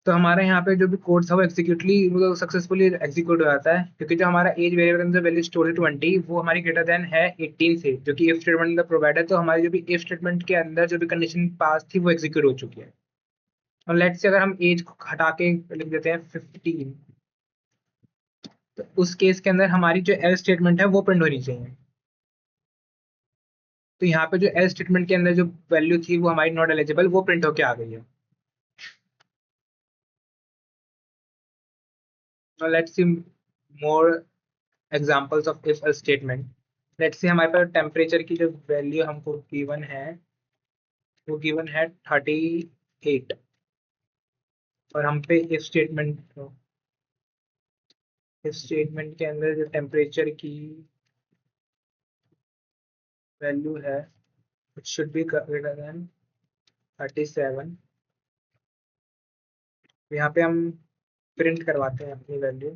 तो हमारे यहाँ पे जो भी कोड था वो एग्जीक्यूटली मतलब सक्सेसफुली एग्जीक्यूट हो जाता है, क्योंकि जो हमारा एज वेरिएबल के अंदर वैल्यू स्टोर है 20 वो हमारी ग्रेटर देन है 18 से, जो कि इफ स्टेटमेंट अंदर प्रोवाइड है। तो हमारी जो भी इफ स्टेटमेंट के अंदर जो भी कंडीशन पास थी वो एग्जीक्यूट हो चुकी है। और लेट्स से अगर हम एज को हटा के लिख देते हैं 15, तो उस केस के अंदर हमारी जो एल स्टेटमेंट है वो प्रिंट होनी चाहिए। तो यहाँ पे जो एल स्टेटमेंट के अंदर जो वैल्यू थी वो हमारी नॉट एलिजिबल वो प्रिंट होके आ गई है। Now let's see more examples of if else statement. Let's see हमारे पास टेम्परेचर की जो वैल्यू हमको गिवन है वो गिवन है 38, और हम पे इफ स्टेटमेंट के अंदर जो टेम्परेचर की वैल्यू है it should be greater than 37। यहाँ पे हम प्रिंट करवाते हैं अपनी वैल्यू।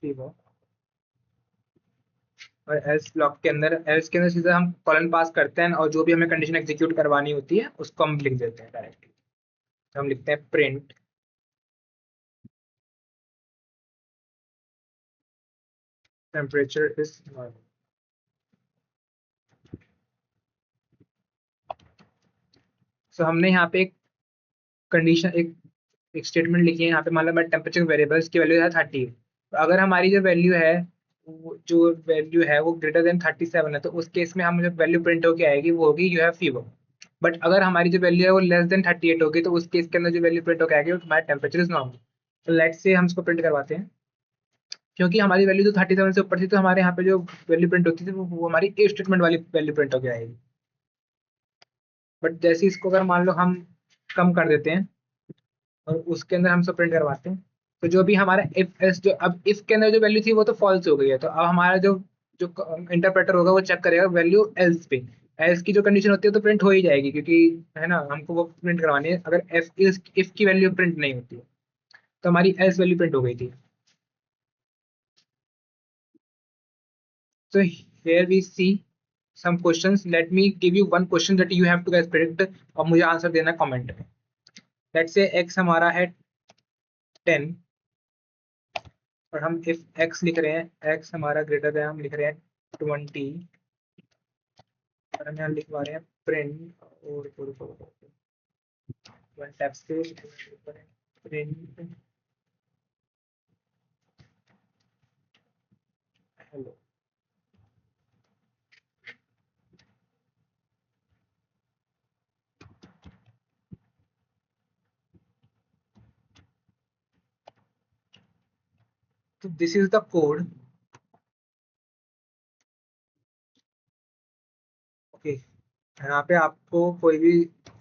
फीवर, और एल्स ब्लॉक के अंदर, एल्स के अंदर सीधा हम कॉलन पास करते हैं और जो भी हमें कंडीशन एग्जीक्यूट करवानी होती है उसको हम लिख देते हैं डायरेक्टली। तो हम लिखते हैं प्रिंट टेम्परेचर इज नॉर्मल। सो हमने यहाँ पे एक कंडीशन, एक स्टेटमेंट लिखी है यहाँ पे, मान लो मैं टेम्परेचर वेरिएबल्स की वैल्यू है 30, तो अगर हमारी जो वैल्यू है जो वैल्यू है वो ग्रेटर देन 37 है, तो उस केस में हम जो वैल्यू प्रिंट होकर आएगी वो होगी यू हैव फीवर। बट अगर हमारी जो वैल्यू है वो लेस देन 38 होगी, तो उस केस के अंदर जो वैल्यू प्रिंट होकर आएगी वो हमारा टेम्परेचर इज नॉर्मल। तो लेट्स से हम इसको प्रिंट करवाते हैं, क्योंकि हमारी वैल्यू तो 37 से ऊपर थी, तो हमारे यहाँ पे जो वैल्यू प्रिंट होती थी वो हमारी ए स्टेटमेंट वाली वैल्यू प्रिंट होकर आएगी। बट जैसे इसको अगर मान लो हम कम कर देते हैं और उसके अंदर हम सब प्रिंट करवाते हैं, तो जो भी हमारा इफ एस, जो अब इफ के अंदर जो वैल्यू थी वो तो फॉल्स हो गई है, तो अब हमारा जो जो इंटरप्रेटर होगा वो चेक करेगा वैल्यू एल्स पे। एल्स की जो कंडीशन होती है तो प्रिंट हो ही जाएगी, क्योंकि है ना, हमको वो प्रिंट करवानी है। अगर एफ इफ की वैल्यू प्रिंट नहीं होती है तो हमारी एल्स वैल्यू प्रिंट हो गई थी। तो here we see some questions. Let me give you one question that you have to guys predict और मुझे आंसर देना कमेंट में। Let's say x हमारा है 10 और हम इफ x लिख रहे हैं, x हमारा ग्रेटर है, हम लिख रहे हैं 20, और हम यहाँ लिखवा रहे हैं प्रिंट, और वन टैप से प्रिंट हेलो। तो this is the code. Okay, यहाँ पे आपको कोई भी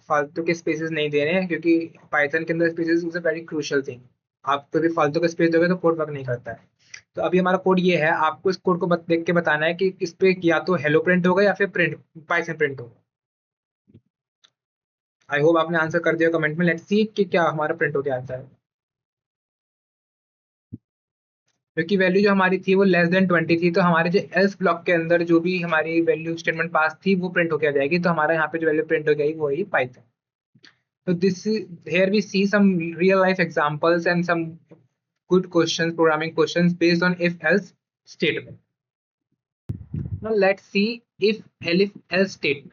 फालतू के स्पेसेस नहीं देने हैं, क्योंकि पाइथन के अंदर spaces is a very crucial thing. आप कोई भी फालतू का स्पेस दोगे तो कोड वर्क नहीं करता है। तो अभी हमारा कोड ये है, आपको इस कोड को देख के बताना है कि इस पे या तो हेलो प्रिंट होगा या फिर प्रिंट पाइथन प्रिंट होगा। आई होप आपने आंसर कर दिया कमेंट में। लेट्स सी कि क्या हमारा प्रिंट होके आता है, क्योंकि वैल्यू जो हमारी थी वो लेस देन 20 थी, तो हमारे जो एल्स ब्लॉक के अंदर जो भी हमारी वैल्यू स्टेटमेंट पास थी वो प्रिंट होके आ जाएगी, तो हमारा यहाँ पे जो वैल्यू प्रिंट हो जाएगी वो ही Python. So here we see some real life examples and some good questions, programming questions based on if else statement. Now let's see if else statement.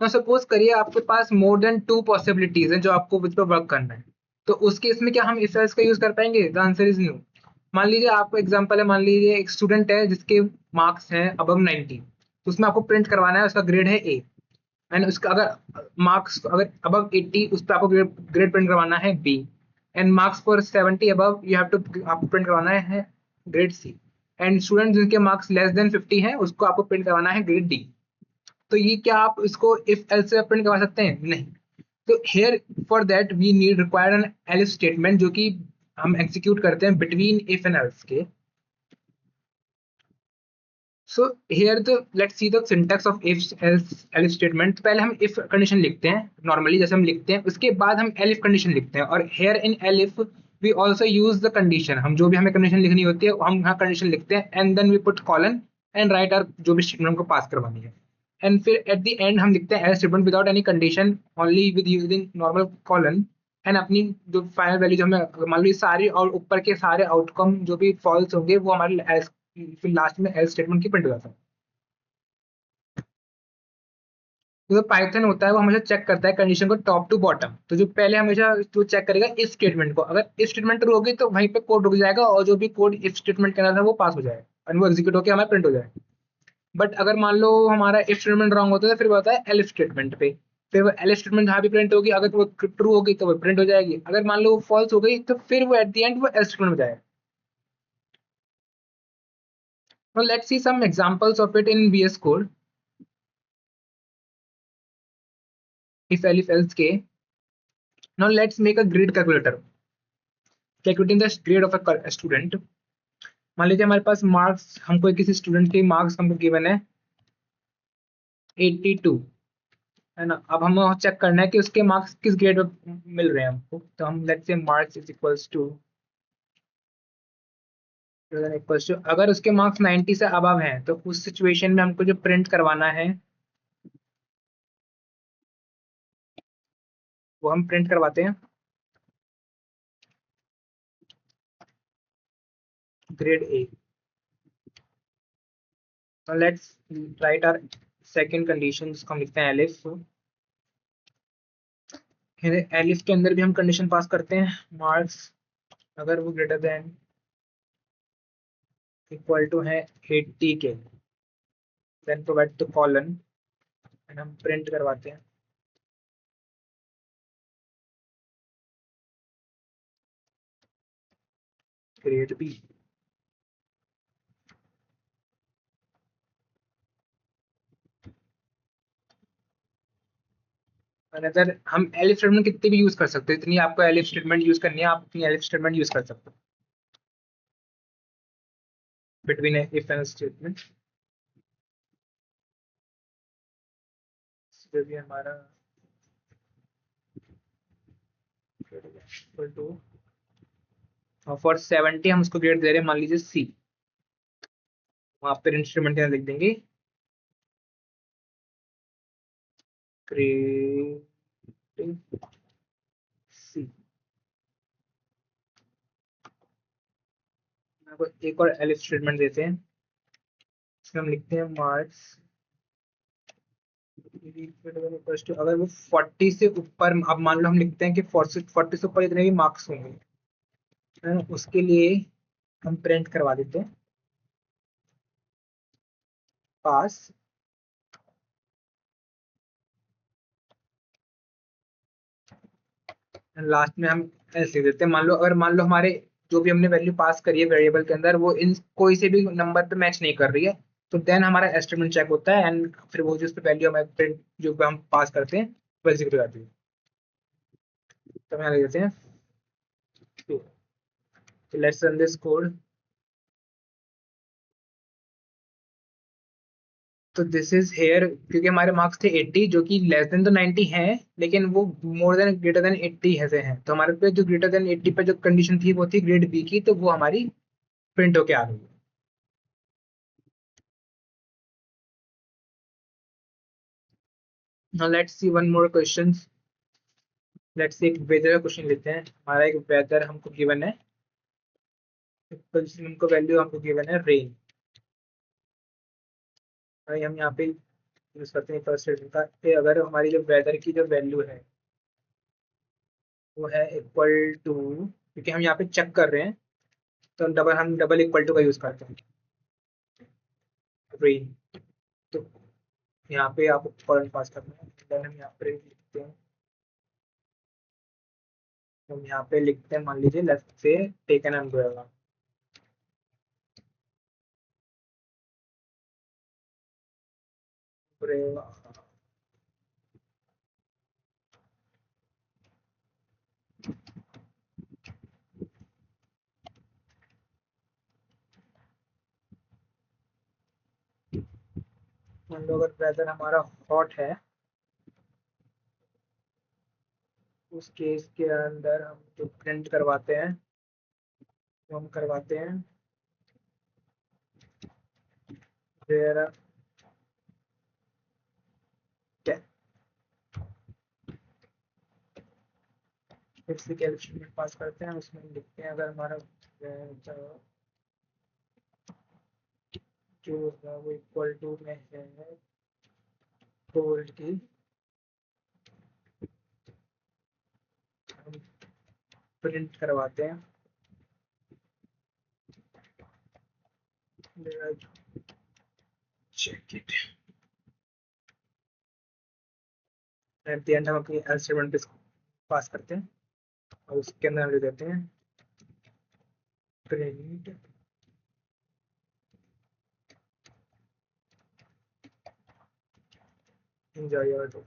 Now suppose करिए आपके पास more than two possibilities हैं जो आपको उस पर वर्क करना है, तो उस केस में क्या हम if else का यूज कर पाएंगे? The answer is no. मान लीजिए आपको एग्जांपल है, मान लीजिए एक स्टूडेंट है जिसके मार्क्स हैं अबव 90, तो उसमें आपको प्रिंट करवाना है, उसका ग्रेड है ए, एंड उसका अगर मार्क्स अगर अबव 80 उस पर आपको ग्रेड प्रिंट करवाना है B, and marks for 70 above you have to आपको प्रिंट करवाना है ग्रेड सी, एंड स्टूडेंट जिनके मार्क्स लेस देन 50 है उसको आपको प्रिंट करवाना है ग्रेड डी। तो ये क्या आप इसको इफ एल्स से प्रिंट करवा सकते हैं? नहीं। तो here for that we need require an else statement, जो कि हम एग्जीक्यूट करते हैं बिटवीन इफ एंड एल्स के। So here the let's see the syntax of if else elif statement. तो पहले हम इफ कंडीशन लिखते हैं नॉर्मली जैसे हम लिखते हैं, उसके बाद हम एलिफ कंडीशन लिखते हैं, और here in elif we also use the condition. हम जो भी हमें कंडीशन लिखनी होती है हम यहाँ कंडीशन लिखते हैं, and then we put colon and write our जो भी स्टेटमेंट हमको पास करवानी है, एंड फिर एट द एंड हम लिखते हैं else statement without any condition, only with using normal colon, and अपनी जो फाइनल वैल्यू जो हमें मान लो सारी और ऊपर के सारे आउटकम जो भी फॉल्स होंगे वो हमारे else, फिर लास्ट में एल्स स्टेटमेंट की प्रिंट हो जाता है। तो जो पाइथन होता है वो हमेशा चेक करता है कंडीशन को टॉप टू बॉटम। तो जो पहले हमेशा जो चेक करेगा इस स्टेटमेंट को, अगर इस स्टेटमेंट ट्रू होगी तो वहीं पे कोड रुक जाएगा और जो भी कोड इफ स्टेटमेंट के अंदर था वो पास हो जाएगा और वो एग्जीक्यूट होकर हमारा प्रिंट हो जाएगा। बट अगर मान लो हमारा इफ स्टेटमेंट रॉन्ग होता है तो फिर वो होता है एलिफ स्टेटमेंट पे, फिर वो एलिफ स्टेटमेंट जहाँ भी प्रिंट होगी, अगर वो ट्रू होगी तो वो प्रिंट हो जाएगी, अगर मान लो वो फॉल्स हो गई तो फिर वो एट द एंड वो एल्स स्टेटमेंट में जाएगा। Now let's see some examples of it in VS Code. If else case. Now let's make a grade calculator. Calculating the grade of a student. मान लीजिए हमारे पास मार्क्स, हमको किसी स्टूडेंट के मार्क्स हमको गिवन है 82, है ना। अब हम चेक करना है कि उसके मार्क्स किस ग्रेड में मिल रहे हैं हमको, तो हम let's say marks is equals to अगर उसके मार्क्स 90 से अबव हैं तो उस सिचुएशन में हमको जो प्रिंट करवाना है वो हम प्रिंट करवाते हैं grade A. Let's write our second condition, जिसको हम लिखते हैं एलिफ। एलिफ के अंदर भी हम कंडीशन पास करते हैं, मार्क्स अगर वो ग्रेटर देन इक्वल टू है 80 के, then provide the colon, and हम प्रिंट करवाते हैं ग्रेड बी। अगर हम एलिफ स्टेटमेंट कितनी भी यूज कर सकते हैं, इतनी आपको एलिफ स्टेटमेंट यूज करनी है, आप इतनी एलिफ स्टेटमेंट यूज कर सकते हो बिटवीन इफ एंड स्टेटमेंट। जो भी हमारा इक्वल टू फॉर 70 हम उसको ग्रेड दे रहे हैं, मान लीजिए सी। वहां पर इंस्ट्रूमेंट के अंदर लिख देंगे ग्रेड सी। एक और एलिफ स्टेटमेंट देते हैं, इसमें हम लिखते हैं मार्क्स अगर वो 40 से ऊपर, अब मान लो हम लिखते हैं कि 40 से ऊपर इतने भी मार्क्स होंगे, है ना, उसके लिए हम प्रिंट करवा देते हैं पास। लास्ट में हम ऐसे लिख देते हैं, मान लो हमारे जो भी हमने वैल्यू पास करी है वेरिएबल के अंदर वो इन कोई से भी नंबर पे मैच नहीं कर रही है, तो देन हमारा एस्टिमेट चेक होता है, एंड फिर वो जो वैल्यू हमें प्रिंट जो हम पास करते हैं वो एग्जीक्यूट हो जाती है। तो हम यहाँ लिख देते हैं, लेट्स रन दिस कोड। तो दिस इज हेयर, क्योंकि हमारे मार्क्स थे 80 जो कि लेस देन तो 90 हैं, लेकिन वो मोर देन ग्रेटर देन 80 ऐसे हैं, तो हमारे पे जो ग्रेटर देन 80 पे जो कंडीशन थी वो थी ग्रेड बी की, तो वो हमारी प्रिंट होके आ गई। Now let's see one more question. Let's see एक वेदर का क्वेश्चन लेते हैं। हमारा एक वेदर हमको गिवन है, हमको वैल्यू हमको गिवन है रेन। भाई हम यहाँ पे यूज करते हैं फर्स्ट स्टेटमेंट का कि अगर हमारी जो वेदर की जो वैल्यू है वो है इक्वल टू, क्योंकि हम यहाँ पे चेक कर रहे हैं तो हम डबल इक्वल टू का यूज करते हैं रेन। तो यहाँ पे आपको फॉरन पास करना है, देन हम यहाँ पे लिखते हैं, हम यहाँ पे लिखते हैं मान लीजिए लेफ्ट से टेक एन अम्ब्रेला। मान लो अगर वेदर हमारा हॉट है, उस केस के अंदर हम जो प्रिंट करवाते हैं वो हम करवाते हैं वेयर फिर से कैलकुलेशन में पास करते हैं, उसमें लिखते हैं अगर हमारा जो होगा वो इक्वल टू में है कोल्ड की, हम प्रिंट करवाते हैं check it. At the end हम अपनी एल स्टेटमेंट पे पास करते हैं और उसके अंदर हम लिख देते हैं प्रिंट एंजॉय योर डे।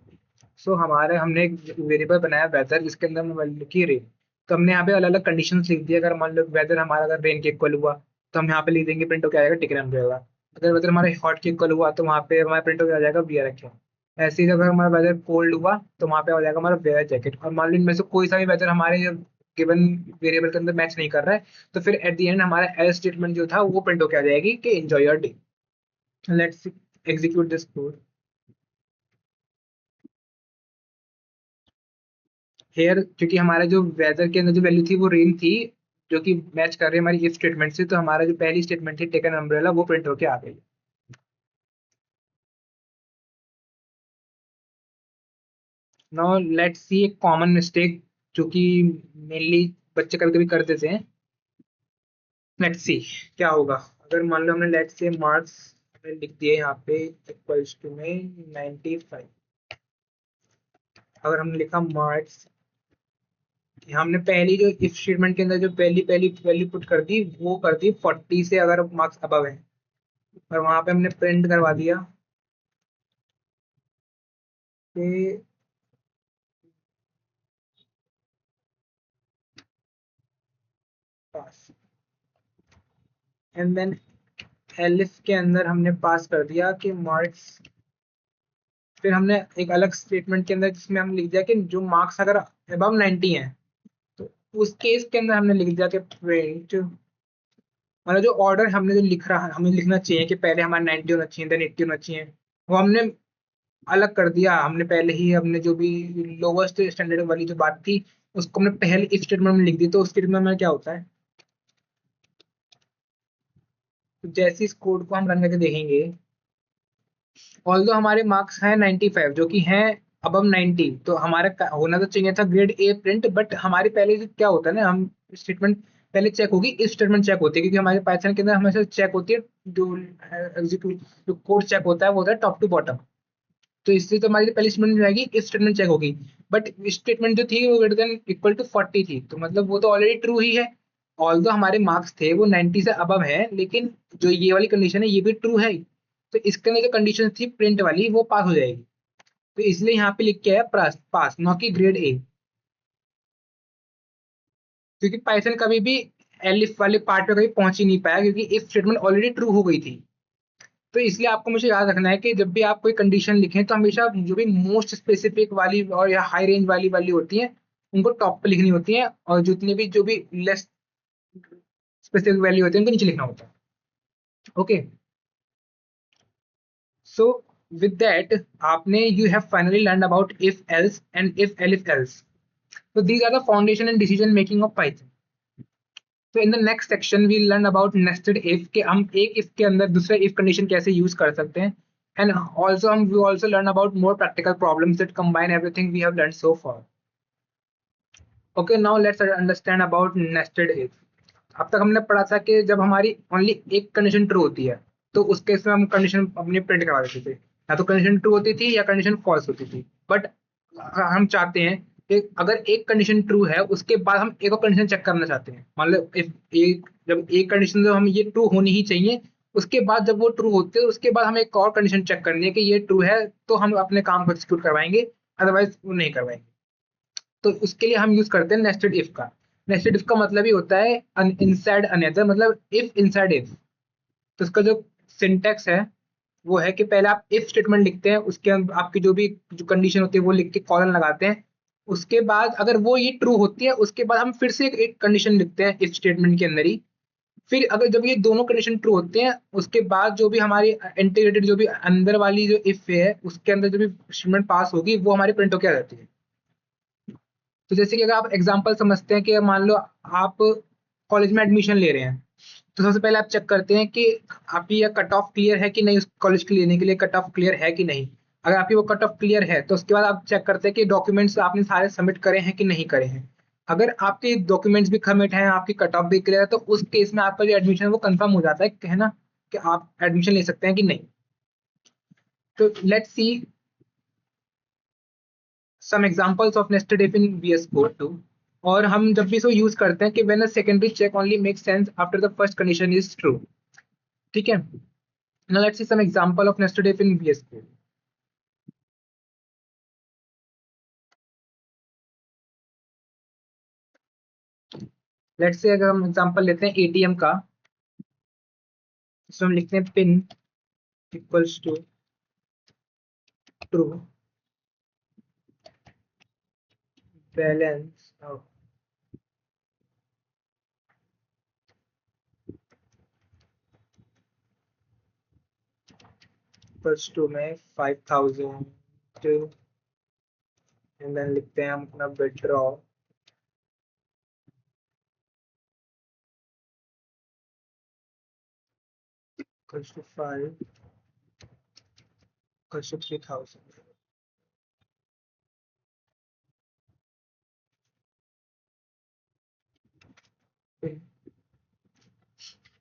सो हमारे हमने एक वेरिएबल बनाया वेदर, जिसके अंदर हमने वैल्यू लिखी रेन। तो हमने यहाँ पे अलग अलग कंडीशंस लिख दी, अगर मान लो वेदर हमारा अगर रेन के इक्वल हुआ तो हम यहाँ पे लिख देंगे प्रिंट होकर आ जाएगा टिकन अम्ब्रेला। अगर वेदर हमारे हॉट के इक्वल हुआ तो वहाँ पे हमारा प्रिंट होकर आ जाएगा बियर रखे। ऐसे ही अगर हमारा वेदर कोल्ड हुआ तो वहाँ पे आ जाएगा हमारा वेयर जैकेट। और मान लो इनमें से कोई सा भी वेदर हमारे गिवन वेरिएबल के अंदर मैच नहीं कर रहा है, तो फिर एट द एंड हमारा एल्स स्टेटमेंट जो था वो प्रिंट होके आ जाएगी कि enjoy your day. Let's execute this code. Here क्योंकि हमारा जो वेदर के अंदर जो वैल्यू थी वो रेन थी, जो कि मैच कर रही है हमारी इफ स्टेटमेंट से, तो हमारा जो पहली स्टेटमेंट थी टेक एन अम्ब्रेला वो प्रिंट होके आ गई। नाउ लेट्स सी एक कॉमन मिस्टेक जो कि मेनली बच्चे कभी कभी कर देते हैं। लेट्स सी क्या होगा अगर मान लो हमने लेट्स से मार्क्स हमने लिख दिए यहाँ पे इक्वल्स टू में 95। अगर हमने लिखा मार्क्स, हमने पहली जो इफ स्टेटमेंट के अंदर जो पहली पहली वैल्यू पुट कर दी वो कर दी 40 से अगर मार्क्स अबव है, और वहां पे हमने प्रिंट करवा दिया कि पास, एंड देन एलिफ के अंदर हमने पास कर दिया कि मार्क्स। फिर हमने एक अलग स्टेटमेंट के अंदर जिसमें हम लिख दिया कि जो मार्क्स अगर अबव 90 है, तो उस केस के अंदर हमने लिख दिया कि प्रिंट, मतलब जो ऑर्डर हमने जो लिख रहा है हमें लिखना चाहिए कि पहले हमारा 90 होना चाहिए देन 80 होना चाहिए, वो हमने अलग कर दिया। हमने पहले ही हमने जो भी लोवेस्ट स्टैंडर्ड वाली जो बात थी उसको हमने पहले इफ स्टेटमेंट में लिख दी, तो उस स्टेटमेंट में क्या होता है, तो जैसे इस कोड को हम रन करके देखेंगे, ऑल्दो हमारे मार्क्स हैं 95 जो कि हैं अबव 90, तो हमारा होना तो चाहिए था ग्रेड ए प्रिंट, बट हमारे पहले से क्या होता है ना, हम स्टेटमेंट पहले चेक होगी इफ स्टेटमेंट चेक होती है, क्योंकि हमारे पाइथन के अंदर हमेशा चेक होती है जो एग्जीक्यूट जो कोड चेक होता है वो होता है टॉप टू बॉटम। तो इससे तो हमारी पहली स्टेटमेंट जो आएगी इफ स्टेटमेंट चेक होगी, बट स्टेटमेंट जो थी वो ग्रेटर देन इक्वल टू 40 थी, तो मतलब वो तो ऑलरेडी ट्रू ही है। ऑल्दो हमारे मार्क्स थे वो 90 से अबव है, लेकिन जो ये वाली कंडीशन है ये भी ट्रू है, तो इसके अंदर जो कंडीशन थी प्रिंट वाली वो पास हो जाएगी। तो इसलिए यहाँ पे लिख के आया पास पास, ना कि ग्रेड ए, क्योंकि पाइथन कभी भी एलिफ वाले पार्ट पे कभी पहुंच ही नहीं पाया, क्योंकि इफ स्टेटमेंट ऑलरेडी ट्रू हो गई थी। तो इसलिए आपको मुझे याद रखना है कि जब भी आप कोई कंडीशन लिखें तो हमेशा जो भी मोस्ट स्पेसिफिक वाली और या हाई रेंज वाली वैल्यू होती है उनको टॉप पे लिखनी होती है, और जितनी भी जो भी लेस स्पेसिफिक वैल्यू होती है उनको नीचे लिखना होता है। ओके, सो विद दैट आपने you have finally learn about if else and if elif else. So these are the foundation and decision making of Python. So in the next section we learn about nested if, कि हम एक if के अंदर दूसरे if condition कैसे use कर सकते हैं, and also we also learn about more practical problems that combine everything we have learned so far. Okay, now let's understand about nested if. अब तक हमने पढ़ा था कि जब हमारी ओनली एक कंडीशन ट्रू होती है तो उस केस में हम कंडीशन अपनी प्रिंट करवा देते थे, या तो कंडीशन ट्रू होती थी या कंडीशन फॉल्स होती थी। बट हम चाहते हैं कि अगर एक कंडीशन ट्रू है उसके बाद हम एक और कंडीशन चेक करना चाहते हैं, मान लो इफ एक जब एक कंडीशन जो हम ये ट्रू होनी ही चाहिए, उसके बाद जब वो ट्रू होती है उसके बाद हमें एक और कंडीशन चेक करनी है कि ये ट्रू है तो हम अपने काम को एक्सिक्यूट करवाएंगे, अदरवाइज वो नहीं करवाएंगे। तो उसके लिए हम यूज करते हैं नेस्टेड इफ का। नेस्टेड इफ का मतलब ही होता है इनसाइड अनदर, मतलब इफ इनसाइड इफ। तो उसका जो सिंटेक्स है वो है कि पहले आप इफ स्टेटमेंट लिखते हैं, उसके अंदर आपकी जो भी जो कंडीशन होती है वो लिख के कॉलन लगाते हैं, उसके बाद अगर वो ये ट्रू होती है उसके बाद हम फिर से एक कंडीशन लिखते हैं इफ स्टेटमेंट के अंदर ही। फिर अगर जब ये दोनों कंडीशन ट्रू होते हैं उसके बाद जो भी हमारी इंटीग्रेटेड जो भी अंदर वाली जो इफ है उसके अंदर जो भी स्टेटमेंट पास होगी वो हमारी प्रिंट होकर आ जाती है। तो जैसे कि अगर आप एग्जांपल समझते हैं कि मान लो आप कॉलेज में एडमिशन ले रहे हैं, तो सबसे पहले आप चेक करते हैं कि आपकी यह कट ऑफ क्लियर है कि नहीं, उस कॉलेज के लेने के लिए कट ऑफ क्लियर है कि नहीं। अगर आपकी वो कट ऑफ क्लियर है तो उसके बाद आप चेक करते हैं कि डॉक्यूमेंट्स आपने सारे सबमिट करे हैं कि नहीं करे हैं। अगर आपके डॉक्यूमेंट्स भी सबमिट हैं, आपकी कट ऑफ भी क्लियर है, तो उस केस में आपका जो एडमिशन है वो कंफर्म हो जाता है कहना कि आप एडमिशन ले सकते हैं कि नहीं। तो let's C some examples of nested if in VS Code 2। और हम जब भी इसको यूज करते हैं कि when a secondary check only makes sense after the first condition is true। ठीक है, now let's see some example of nested if in VS Code। Let's say अगर हम एग्जांपल लेते हैं एटीएम का, इसमें हम लिखते हैं pin equals to true, balance plus to में 5000 एंड देन लिखते हैं हम अपना withdraw equals to 5 equals to 3000।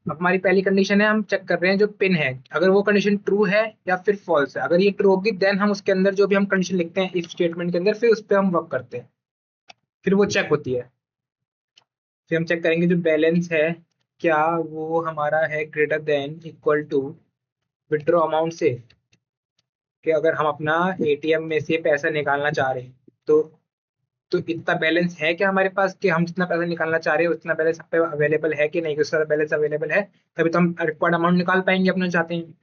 अब हमारी पहली कंडीशन है, हम चेक कर रहे हैं जो पिन है, अगर वो कंडीशन ट्रू है या फिर फॉल्स है। अगर ये ट्रू होगी देन हम उसके अंदर जो भी हम कंडीशन लिखते हैं इफ स्टेटमेंट के अंदर, फिर उस पर हम वर्क करते हैं, फिर वो चेक होती है। फिर हम चेक करेंगे जो बैलेंस है क्या वो हमारा है greater than equal to withdraw amount से, कि अगर हम अपना एटीएम में से पैसा निकालना चाह रहे हैं तो इतना बैलेंस है क्या हमारे पास कि हम जितना पैसा निकालना चाह रहे हैं उतना बैलेंस हम पे अवेलेबल है कि नहीं, कि उसका बैलेंस अवेलेबल है तभी तो हम रिक्वायर्ड अमाउंट निकाल पाएंगे अपना चाहते हैं।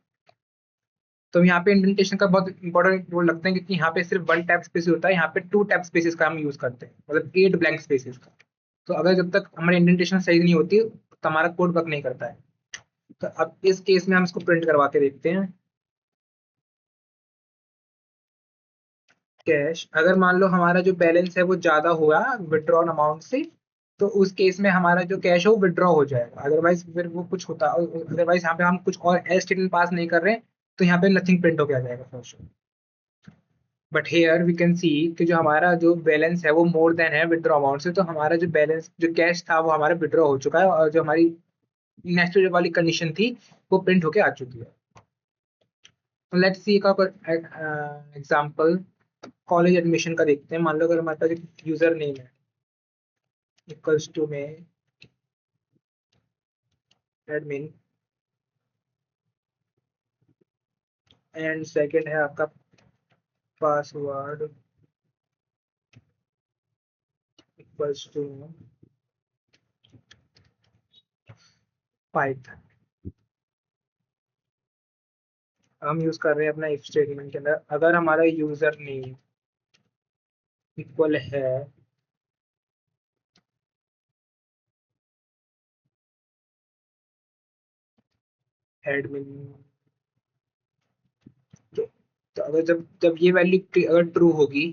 तो यहाँ पे इंडेंटेशन का बहुत इंपॉर्टेंट रोल लगता है, क्योंकि यहाँ पे सिर्फ वन टैप स्पेस होता है, यहाँ पे टू टैप स्पेसेस का हम यूज करते हैं, मतलब 8 ब्लैंक स्पेसेस का। तो अगर जब तक हमारी इंडेंटेशन सही नहीं होती तो हमारा कोड वर्क नहीं करता है। तो अब इस केस में हम इसको प्रिंट करवा के देखते हैं। कैश, अगर मान लो हमारा जो बैलेंस है वो ज्यादा हुआ विड्रॉन अमाउंट से, तो उस केस में हमारा जो कैश है वो विड्रॉ हो जाएगा, अदरवाइज फिर वो कुछ होता, अदरवाइज यहाँ पे हम कुछ और एज स्टेटमेंट पास नहीं कर रहे हैं तो यहाँ पे नथिंग प्रिंट होके आ जाएगा first. But here we can see कि जो हमारा जो बैलेंस है वो मोर देन है विड्रॉ अमाउंट से, तो हमारा जो बैलेंस जो कैश था वो हमारा विड्रॉ हो चुका है, और जो हमारी नेक्स्ट वाली कंडीशन थी वो प्रिंट होके आ चुकी है। लेट्स सी का एग्जांपल कॉलेज एडमिशन का देखते हैं। मान लो अगर हमारे पास एक यूजर नेम है इक्वल्स टू में एडमिन एंड सेकंड है आपका पासवर्ड इक्वल्स टू पाइथन। हम यूज कर रहे हैं अपना इफ स्टेटमेंट के अंदर, अगर हमारा यूजर नेम इक्वल है एडमिन, तो अगर जब जब ये वैल्यू अगर ट्रू होगी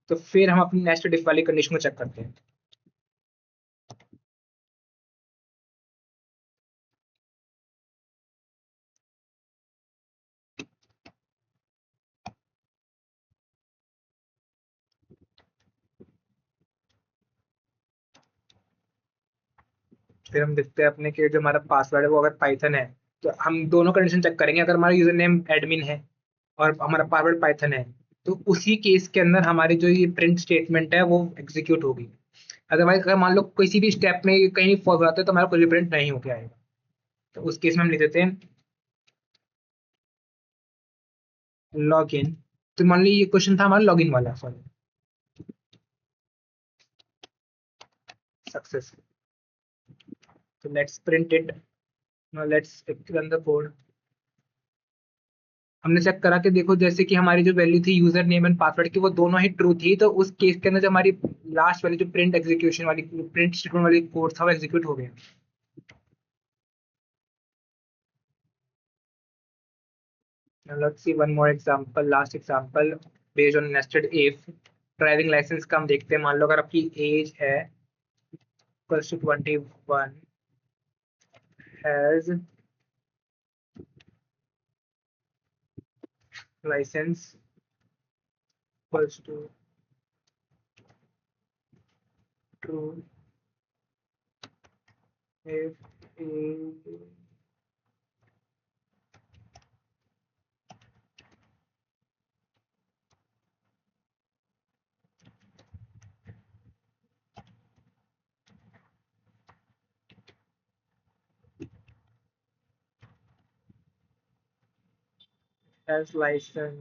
तो फिर हम अपनी नेक्स्ट इफ वाली कंडीशन को चेक करते हैं। फिर हम देखते हैं अपने के जो हमारा पासवर्ड है वो अगर पाइथन है, तो हम दोनों कंडीशन चेक करेंगे। अगर हमारा यूजर नेम एडमिन है और हमारा पासवर्ड पाइथन है, तो उसी केस के अंदर हमारी जो ये प्रिंट स्टेटमेंट है वो एग्जीक्यूट होगी। अदरवाइज अगर मान लो किसी भी स्टेप में कहीं फॉल्स आता है तो हमारा कोई भी प्रिंट नहीं होके आएगा। तो उस केस में हम लिख देते हैं लॉग इन। तो मान ली ये क्वेश्चन था हमारा लॉग इन वाला, सॉरी, सक्सेस। तो let's print it, let's run the code. हमने चेक करा कि देखो जैसे कि हमारी जो वैल्यू थी यूजर नेम एंड पासवर्ड की वो दोनों ही ट्रू थी, तो उस केस के अंदर जो हमारी लास्ट वाली जो प्रिंट एग्जीक्यूशन वाली प्रिंट स्टेटमेंट वाली कोड था वो एग्जीक्यूट हो गया। Let's see one more example, last example based on nested if. Driving license का हम देखते हैं। मान लो अगर आपकी एज है equals to 21, has license equals to true if has license,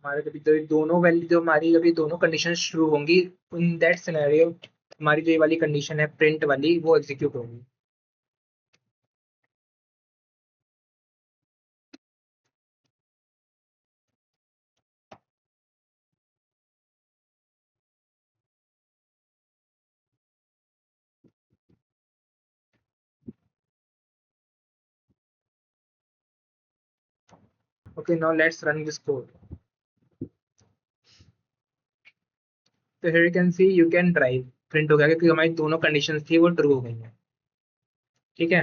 हमारे जब जब दोनों वैल्यू जो हमारी जब ये दोनों कंडीशन शुरू होंगी, इन दैट सिनेरियो हमारी जो ये वाली कंडीशन है प्रिंट वाली वो एग्जीक्यूट होगी। Okay, now let's run this code. तो here you can see you can drive print हो गया क्योंकि हमारी दोनों कंडीशंस थी वो ट्रू हो गई हैं। ठीक है।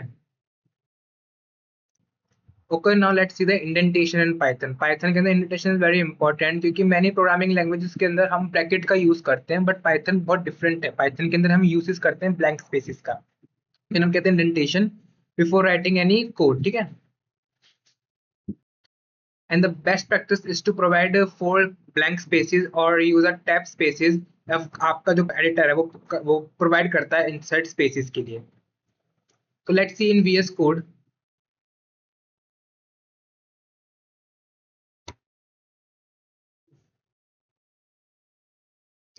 Okay, now let's see the indentation in Python. Python के अंदर इंडेंटेशन इज वेरी इंपॉर्टेंट क्योंकि मैनी प्रोग्रामिंग लैंग्वेजेस के अंदर हम ब्रैकेट का यूज करते हैं, बट पाइथन बहुत डिफरेंट है। पाइथन के अंदर हम यूजेस करते हैं ब्लैंक स्पेसेस का, फिर हम कहते हैं indentation before writing any code. ठीक है। And the best practice is to provide four blank spaces or use a tab spaces। आपका जो एडिटर है वो प्रोवाइड करता है इंसर्ट स्पेसेस के लिए। तो let's see in VS code.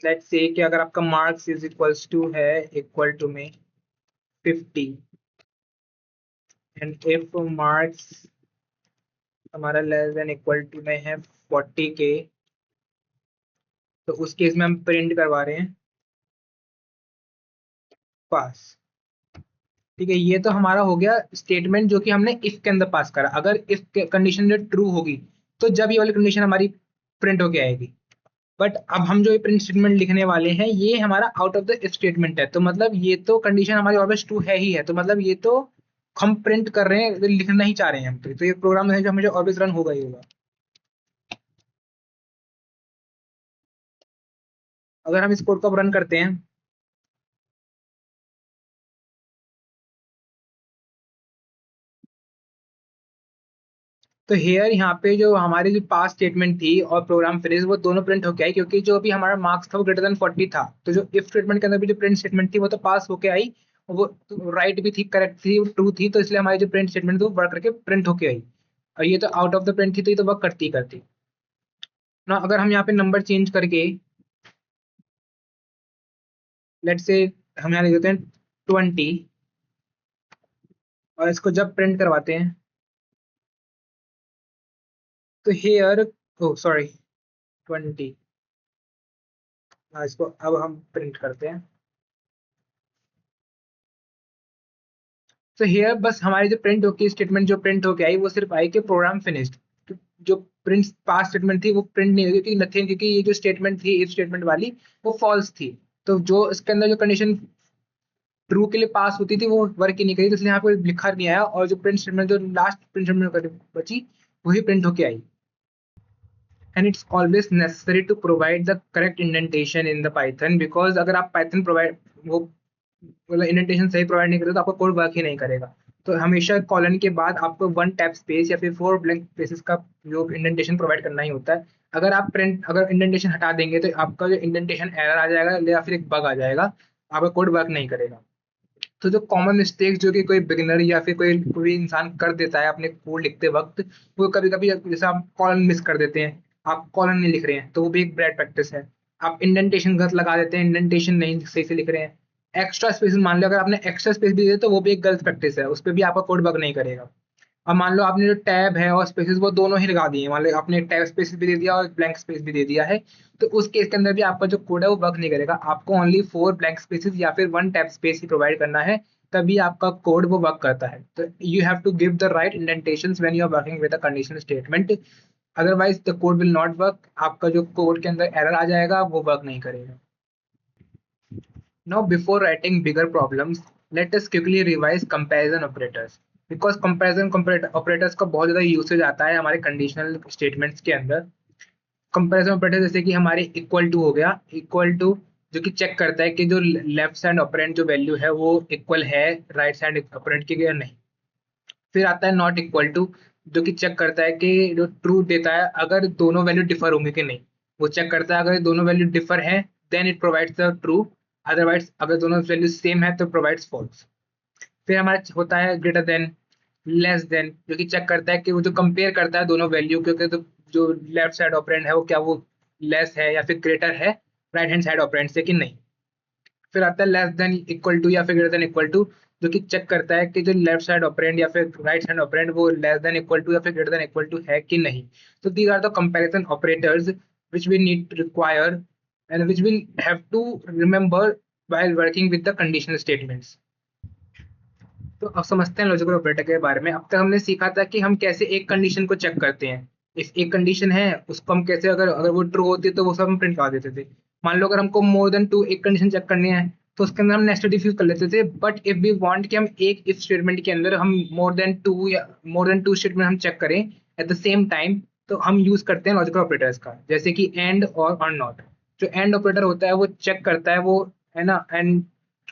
Let's से कि अगर आपका मार्क्स इज इक्वल्स टू है इक्वल टू में 50 एंड इफ मार्क्स हमारा लेस देन इक्वल टू में है 40 के, तो उस केस में हम प्रिंट करवा रहे हैं पास। ठीक है, ये तो हमारा हो गया स्टेटमेंट जो कि हमने इफ के अंदर पास करा। अगर इफ कंडीशन जो ट्रू होगी तो जब ये वाली कंडीशन हमारी प्रिंट होके आएगी। बट अब हम जो ये प्रिंट स्टेटमेंट लिखने वाले हैं ये हमारा out of the if statement है, तो मतलब ये तो कंडीशन हमारी ऑलवेज ट्रू है ही है, तो मतलब ये तो हम प्रिंट कर रहे हैं, लिखना ही चाह रहे हैं हम। तो ये प्रोग्राम है जो हमें ऑलवेज रन होगा ही होगा। अगर हम इस कोड को अब रन करते हैं तो हेयर यहाँ पे जो हमारी जो पास स्टेटमेंट थी और प्रोग्राम फिनिश वो दोनों प्रिंट होके आई, क्योंकि जो भी हमारा मार्क्स था वो ग्रेटर देन 40 था। तो जो इफ स्टेटमेंट के अंदर भी जो प्रिंट स्टेटमेंट थी वो तो पास होके आई, वो राइट भी थी, करेक्ट थी, ट्रू थी, तो इसलिए हमारी जो प्रिंट स्टेटमेंट थी वो वर्क करके प्रिंट होके आई। और ये तो आउट ऑफ द प्रिंट थी तो ये तो वर्क करती ही करती ना। अगर हम यहाँ पे नंबर चेंज करके लेट से हम यहाँ लिख देते हैं 20 और इसको जब प्रिंट करवाते हैं तो हेयर, ओ सॉरी 20, इसको अब हम प्रिंट करते हैं। तो हेयर बस हमारी जो प्रिंट होके स्टेटमेंट जो प्रिंट होके आई वो सिर्फ आई कि प्रोग्राम फिनिश्ड। जो प्रिंट पास स्टेटमेंट थी वो प्रिंट नहीं हुई क्योंकि नथिंग, क्योंकि ये जो स्टेटमेंट थी इफ स्टेटमेंट वाली वो फॉल्स थी। तो जो इसके अंदर जो कंडीशन ट्रू के लिए पास होती थी वो वर्क ही नहीं करी, तो इसलिए यहाँ पे लिखा नहीं आया, और जो प्रिंट स्टेटमेंट जो लास्ट प्रिंट स्टेटमेंट बची वही प्रिंट होके आई। And it's always necessary to provide the correct indentation in the Python, because अगर आप पाइथन प्रोवाइड वो मतलब इंडेंटेशन सही प्रोवाइड नहीं करते तो आपका कोड वर्क ही नहीं करेगा। तो हमेशा कॉलन के बाद आपको वन टैब स्पेस या फिर फोर ब्लैंक स्पेसेस का जो इंडेंटेशन प्रोवाइड करना ही होता है। अगर इंडेंटेशन हटा देंगे तो आपका जो इंडेंटेशन एरर आ जाएगा या फिर एक बग आ जाएगा, आपका कोड वर्क नहीं करेगा। तो जो कॉमन मिस्टेक्स जो कि कोई बिगिनर या फिर कोई कोई इंसान कर देता है अपने कोड लिखते वक्त, वो कभी कभी जैसे आप कॉलन मिस कर देते हैं, आप कॉलन नहीं लिख रहे हैं तो वो भी एक बैड प्रैक्टिस है। आप इंडेंटेशन गलत लगा देते हैं, इंडेंटेशन नहीं सही से लिख रहे हैं, एक्स्ट्रा स्पेस मान लो अगर आपने एक्स्ट्रा स्पेस भी दे तो वो भी एक गलत प्रैक्टिस है, उस पर भी आपका कोड वर्क नहीं करेगा। अब मान लो आपने जो टैब है और स्पेसेस वो दोनों ही लगा दिए, मान लो आपने टैब स्पेस भी दे दिया और ब्लैंक स्पेस भी दे दिया है, तो उस केस के अंदर भी आपका जो कोड है वो वर्क नहीं करेगा। आपको ओनली फोर ब्लैंक स्पेसेस या फिर वन टैब स्पेस ही प्रोवाइड करना है, तभी आपका कोड वो वर्क करता है। तो you have to give the right indentations when you are working with a conditional statement, otherwise the code will not work. आपका जो कोड के अंदर एरर आ जाएगा वो वर्क नहीं करेगा। Now, before writing bigger problems, let us quickly revise comparison operators. Because comparison operators का बहुत ज़्यादा यूसेज आता है हमारे कंडीशनल स्टेटमेंट्स के अंदर। कंपैरिजन ऑपरेटर जैसे कि हमारे इक्वल टू हो गया, इक्वल टू जो कि चेक करता है कि जो लेफ्ट हैंड ऑपरेंड जो वैल्यू है वो इक्वल है राइट हैंड ऑपरेंड की या नहीं। फिर आता है नॉट इक्वल टू, जो कि चेक करता है कि जो ट्रू देता है अगर दोनों वैल्यू डिफर होंगे कि नहीं। वो चेक करता है अगर दोनों वैल्यू डिफर है then it provides the true, otherwise अगर दोनों वैल्यू सेम है तो प्रोवाइड्स फॉल्स। फिर हमारा होता है ग्रेटर देन, लेस देन, जो कि चेक करता है कि वो जो कंपेयर करता है दोनों वैल्यू, क्योंकि तो जो लेफ्ट साइड ऑपरेंड है वो क्या वो लेस है या फिर ग्रेटर है राइट हैंड साइड ऑपरेंड से कि नहीं। फिर आता है लेस देन इक्वल टू या फिर ग्रेटर देन इक्वल टू, जो कि चेक करता है कि जो लेफ्ट साइड ऑपरेंड या फिर राइट साइड ऑपरेंड वो लेस देन इक्वल टू या फिर ग्रेटर देन इक्वल टू है कि नहीं। तो these are the comparison operators which we need to require and which we'll have to remember while working with the conditional statements. तो अब समझते हैं लॉजिकल ऑपरेटर के बारे में। अब तक हमने सीखा था कि हम कैसे एक कंडीशन को चेक करते हैं, इफ एक कंडीशन है उसको हम कैसे, अगर अगर वो ट्रू होती है तो वो सब हम प्रिंट करा देते थे। मान लो अगर हमको मोर देन टू एक कंडीशन चेक करनी है तो उसके अंदर हम नेस्टेड इफ यूज कर लेते थे। बट इफ वी वांट कि हम एक इफ स्टेटमेंट के अंदर हम मोर देन टू या मोर देन टू स्टेटमेंट हम चेक करें एट द सेम टाइम, तो हम यूज करते हैं लॉजिकल ऑपरेटर्स का, जैसे कि एंड और नॉट। जो एंड ऑपरेटर होता है वो चेक करता है वो, है ना, and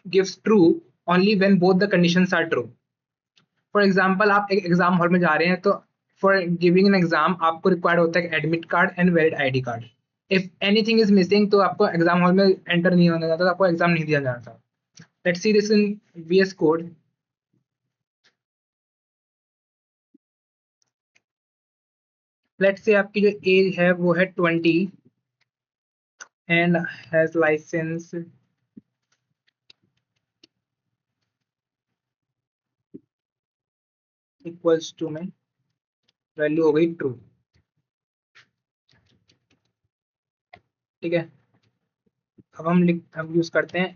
gives true only when both the conditions are true. For example आप एक एग्जाम हॉल में जा रहे हैं, तो फॉर गिविंग एन एग्जाम आपको रिक्वायर्ड होता है admit card and valid ID card. If anything is missing तो आपको एग्जाम हॉल में एंटर नहीं होना जाता, तो आपको एग्जाम नहीं दिया जाता। Let's see this in VS code. Let's say आपकी जो एज है वो है 20 and has license equals to में वैल्यू हो गई ट्रू। ठीक है, अब हम यूज करते हैं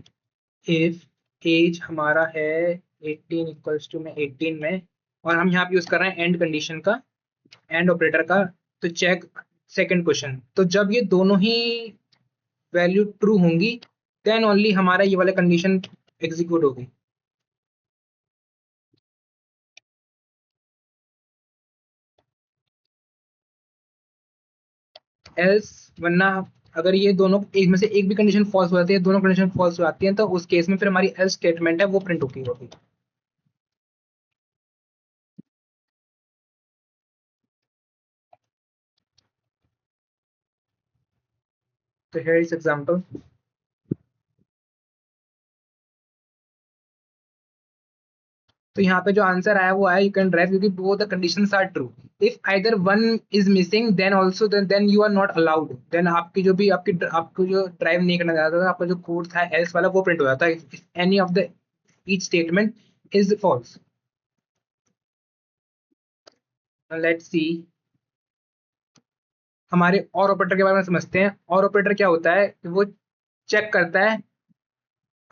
इफ एज हमारा है 18 इक्वल्स टू में 18 में, और हम यहाँ पे यूज कर रहे हैं एंड कंडीशन का, एंड ऑपरेटर का। तो चेक सेकंड क्वेश्चन, तो जब ये दोनों ही वैल्यू ट्रू होंगी देन ओनली हमारा ये वाला कंडीशन एग्जीक्यूट होगी। एल्स, वरना अगर ये दोनों एक में से एक भी कंडीशन फॉल्स हो जाती है, दोनों कंडीशन फॉल्स हो जाती हैं, तो उस केस में फिर हमारी एल्स स्टेटमेंट है वो प्रिंट होगी। तो हियर इज एग्जांपल। तो यहाँ पे जो आंसर आया वो आया यू कैन ड्राइव क्योंकि both the conditions are true. If either one is missing then also then you are not allowed, then आपकी जो भी आपकी आपको जो ड्राइव नहीं करना चाहता था, आपका जो कोड था एल्स वाला वो प्रिंट हो जाता है if any of the each statement is false. Let's see, हमारे और ऑपरेटर के बारे में समझते हैं। और ऑपरेटर क्या होता है कि वो चेक करता है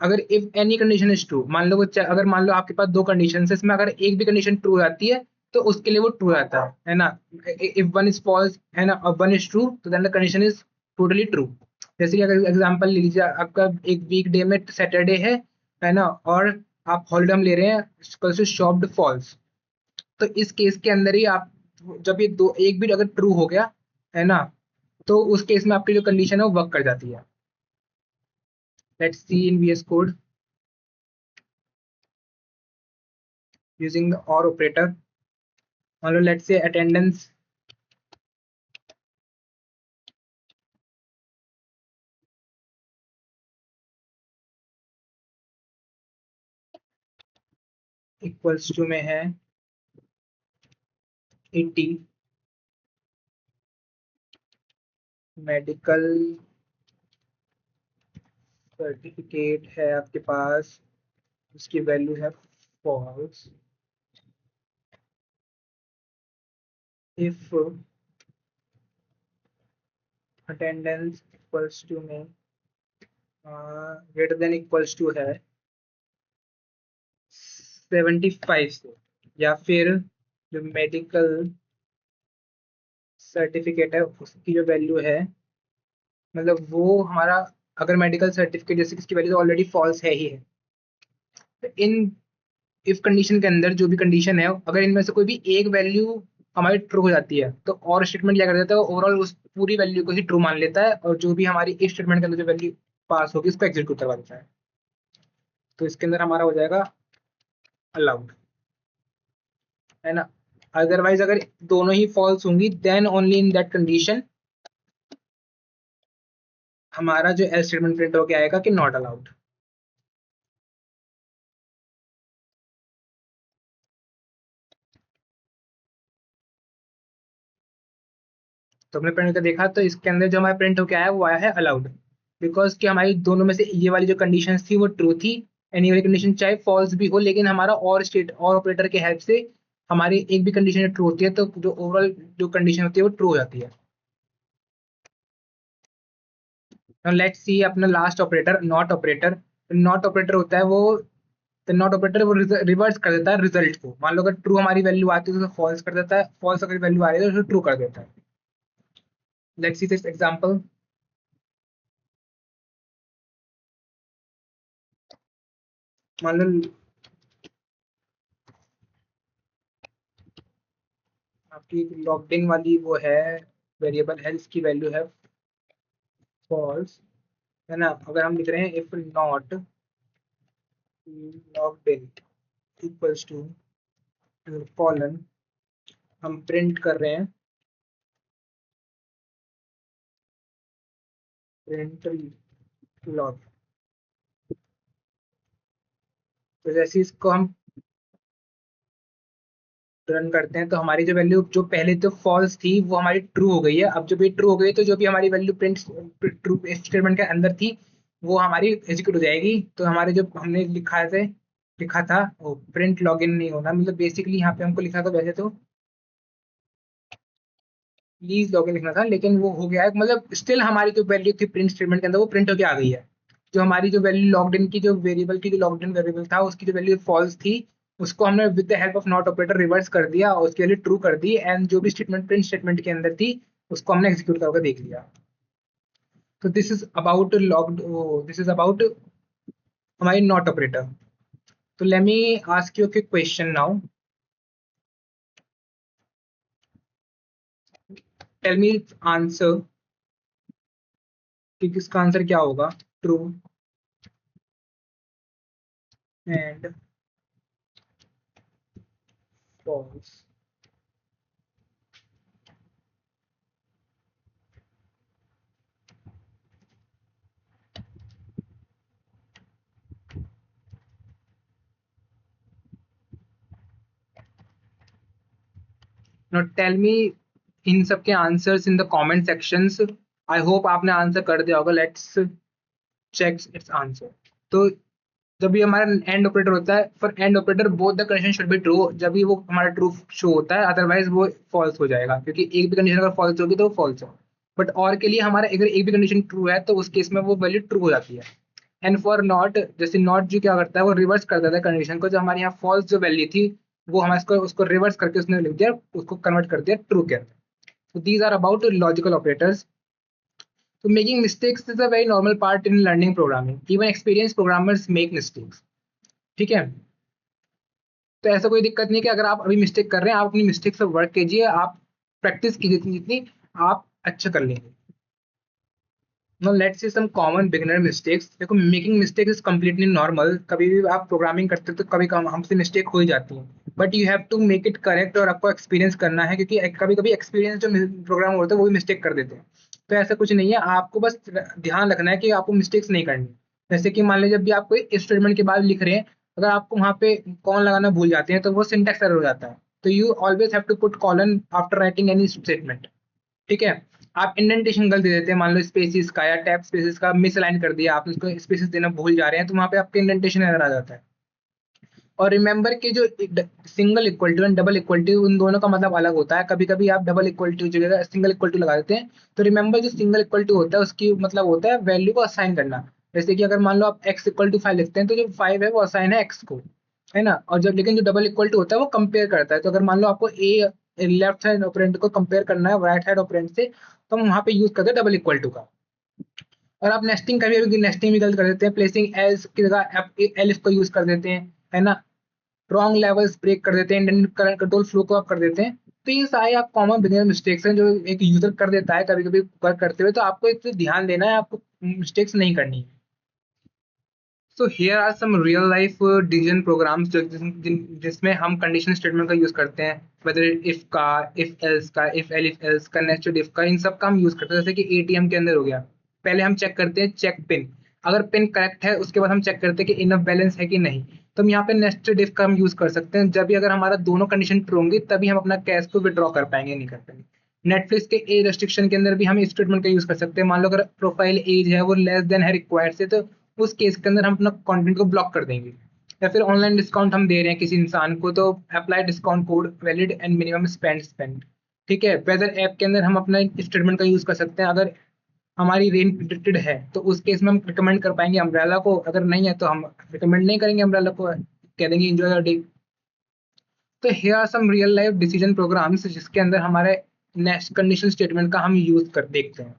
अगर if any condition is true. मान लो अगर मान लो आपके पास दो कंडीशन है, इसमें अगर एक भी कंडीशन ट्रू आती है तो उसके लिए वो ट्रू आता है ना। इफ वन इज फॉल्स है ना और वन इज ट्रू तो then the condition is totally true. जैसे कि अगर एग्जांपल लीजिए, आपका एक वीक डे में सैटरडे है ना, और आप हॉलीडे हम ले रहे हैं, कल से शॉप्ड फॉल्स। तो इस केस के अंदर ही आप, जब ये दो एक भी अगर ट्रू हो गया है ना, तो उस केस में आपकी जो कंडीशन है वो वर्क कर जाती है। Let's see in VS code using the or operator। मान लो let's say attendance equals to में है 80, मेडिकल सर्टिफिकेट है आपके पास, उसकी वैल्यू है false. If attendance equals to में ग्रेटर देन इक्वल्स टू है 75 से, या फिर जो मेडिकल सर्टिफिकेट है उसकी जो वैल्यू है, मतलब वो हमारा, अगर मेडिकल सर्टिफिकेट जैसे किसकी वैल्यू ऑलरेडी फॉल्स है ही है, तो इन इफ कंडीशन के अंदर जो भी कंडीशन है अगर इनमें से कोई भी एक वैल्यू हमारी ट्रू हो जाती है तो और स्टेटमेंट क्या कर देता है, ओवरऑल उस पूरी वैल्यू को ही ट्रू मान लेता है, और जो भी हमारी इफ स्टेटमेंट के अंदर जो वैल्यू पास होगी उसको एग्जीक्यूट करवा देता है। तो इसके अंदर हमारा हो जाएगा अलाउड, है ना। अदरवाइज अगर दोनों ही फॉल्स होंगी then only in that condition हमारा जो एल्स स्टेटमेंट प्रिंट होकर आएगा कि नॉट अलाउड। तो हमने प्रिंट करके देखा तो इसके अंदर जो हमारा प्रिंट होकर आया वो आया है अलाउड, बिकॉज कि हमारी दोनों में से ये वाली जो कंडीशन थी वो ट्रू थी। एनी वाली कंडीशन चाहे फॉल्स भी हो, लेकिन हमारा और ऑपरेटर के हेल्प से हमारी एक भी कंडीशन ट्रू होती है तो जो ओवरऑल जो कंडीशन होती है वो ट्रू हो जाती है। लेट्स सी अपना last operator not operator. Not operator होता है वो, तो नॉट ऑपरेटर वो रिवर्स कर देता है रिजल्ट को। मान लो अगर ट्रू हमारी वैल्यू आती है तो फॉल्स कर देता है, फॉल्स अगर वैल्यू आ रही है तो ट्रू कर देता है। Let's see this example. मान लो आपकी लॉग्ड इन वाली वो है वेरिएबल है जिसकी वैल्यू है फॉल्स, है ना। अगर हम लिख रहे हैं if not logged in equals to colon, हम प्रिंट कर रहे हैं प्रिंट लॉग। तो जैसे इसको हम रन करते हैं तो हमारी जो वैल्यू जो पहले तो फॉल्स थी वो हमारी ट्रू हो गई है। अब जब ये ट्रू हो गई तो जो भी हमारी वैल्यू प्रिंट ट्रू स्टेटमेंट के अंदर थी वो हमारी एग्जीक्यूट हो जाएगी। तो हमारे जो हमने लिखा था वो प्रिंट लॉगिन नहीं होना, मतलब बेसिकली यहाँ पे हमको लिखा था वैसे तो प्लीज लॉगिन लिखना था, लेकिन वो हो गया है। मतलब स्टिल हमारी जो वैल्यू थी प्रिंट स्टेटमेंट के अंदर वो प्रिंट होके आ गई है। जो हमारी जो वैल्यू लॉग्ड इन की जो वेरिएबल की जो लॉग्ड इन वेरिएबल था उसकी जो वैल्यू फॉल्स थी उसको हमने with the help of not operator reverse कर दिया और उसके लिए ट्रू कर दी, एंड जो भी स्टेटमेंट प्रिंट स्टेटमेंट के अंदर थी उसको हमने एग्जीक्यूट करके देख लिया। तो this is about logged, this is about हमारी नॉट ऑपरेटर। तो let me ask you question now, tell me answer कि किसका आंसर क्या होगा, true and false. Now tell me इन सब के answers in the comment sections. I hope आपने आंसर कर दिया होगा। Let's check its answer. तो जब भी हमारा एंड ऑपरेटर होता है, for and operator both the condition should be true, जब भी वो हमारा ट्रू शो होता है, अदरवाइज वो फॉल्स हो जाएगा, क्योंकि एक भी कंडीशन अगर फॉल्स होगी तो वो फॉल्स है। बट और के लिए हमारा अगर एक भी कंडीशन ट्रू है तो उस केस में वो वैल्यू ट्रू हो जाती है। एंड फॉर नॉट, जैसे नॉट जो क्या करता है वो रिवर्स कर देता है कंडीशन को, जो हमारे यहाँ फॉल्स जो वैल्यू थी वो हमारे उसको उसको रिवर्स करके उसने लिख दिया, उसको कन्वर्ट कर दिया ट्रू के अंदर। So these are about logical operators. So making mistakes is a very normal part in learning programming. Even experienced programmers make mistakes. ठीक है। तो ऐसा कोई दिक्कत नहीं कि अगर आप अभी मिस्टेक कर रहे हैं आप अपनी मिस्टेक से वर्क कीजिए, आप प्रैक्टिस कीजिए जितनी जितनी आप अच्छा कर लेंगे। Now let's see some common beginner mistakes. देखो making mistake is completely normal. कभी भी आप प्रोग्रामिंग करते हो तो कभी हमसे मिस्टेक हो ही जाती है, but you have to make it correct और आपको एक्सपीरियंस करना है, क्योंकि कभी कभी एक्सपीरियंस जो प्रोग्राम होता है वो भी मिस्टेक कर देते हैं। तो ऐसा कुछ नहीं है, आपको बस ध्यान रखना है कि आपको मिस्टेक्स नहीं करनी। जैसे कि मान लीजिए जब भी आप कोई स्टेटमेंट के बाद लिख रहे हैं, अगर आपको वहाँ पे कॉलन लगाना भूल जाते हैं तो वो सिंटेक्स एरर हो जाता है। तो you always have to put colon after writing any statement. ठीक है। आप इंडेंटेशन गलत दे देते हैं, मान लो स्पेसिस का या टैब स्पेसिस का मिस अलाइन कर दिया, आप उसको स्पेसिस देना भूल जा रहे हैं तो वहां पे आपके इंडेंटेशन एरर आ जाता है। और रिमेंबर कि जो single equal to and double equal to उन दोनों का मतलब अलग होता है। कभी कभी आप डबल इक्वल टू जगह सिंगल इक्वल टू लगा देते हैं। तो रिमेंबर जो सिंगल इक्वल टू होता है उसकी मतलब होता है वैल्यू को असाइन करना। जैसे कि अगर मान लो आप एक्स इक्वल टू 5 लिखते हैं तो जो 5 है वो असाइन है एक्स को, है ना। और जब लेकिन जो डबल इक्वल टू होता है वो कंपेयर करता है। तो अगर मान लो आपको ए लेफ्ट साइड ऑपरेंड को कंपेयर करना है राइट साइड ऑपरेंड से, तो हम वहां पे यूज करते हैं डबल इक्वल टू का। और आप नेस्टिंग का भी नेस्टिंग भी गलत कर देते हैं, प्लेसिंग एल्स की जगह एलिफ को यूज कर देते हैं, है ना। रॉन्ग लेवल्स ब्रेक कर देते हैं, कंट्रोल फ्लो को आप कर देते हैं। तो ये सारे आप कॉमन बिगिनर मिस्टेक्स हैं जो एक यूजर कर देता है कभी कभी वर्क करते हुए। तो आपको एक ध्यान देना है, आपको मिस्टेक्स नहीं करनी है। So here are some real life decision programs जो जिसमें हम कंडीशन स्टेटमेंट का यूज करते हैं, वेदर इफ का, इफ एल्स का, इफ एलिफ एल्स का, नेस्टेड इफ का, इन सब का हम यूज करते हैं। जैसे कि एटीएम के अंदर हो गया, पहले हम चेक करते हैं चेक पिन, अगर पिन करेक्ट है उसके बाद हम चेक करते हैं कि इनफ बैलेंस है कि नहीं। तो हम यहाँ पे नेस्टेड इफ का हम यूज कर सकते हैं, जब भी अगर हमारा दोनों कंडीशन ट्रू होंगी तभी हम अपना कैश को विड्रॉ कर पाएंगे, नहीं कर पाएंगे। नेटफ्लिक्स के एज रेस्ट्रिक्शन के अंदर भी हम स्टेटमेंट का यूज कर सकते हैं। मान लो अगर प्रोफाइल एज है वो लेस देन है रिक्वायर्ड से, तो उस केस के अंदर हम अपना कंटेंट को ब्लॉक कर देंगे। या फिर ऑनलाइन डिस्काउंट हम दे रहे हैं किसी इंसान को, तो apply discount code valid and minimum spend. ठीक है। वेदर ऐप के अंदर हम अपना स्टेटमेंट का यूज कर सकते हैं, अगर हमारी रेन प्रिडिक्टेड है तो उस केस में हम रिकमेंड कर पाएंगे अम्ब्रेला को, अगर नहीं है तो हम रिकमेंड नहीं करेंगे अम्ब्रेला को, कह देंगे एंजॉय योर डे। तो here are some real life decision programs जिसके अंदर हमारे नेक्स्ट कंडीशनल स्टेटमेंट का हम यूज कर देखते हैं।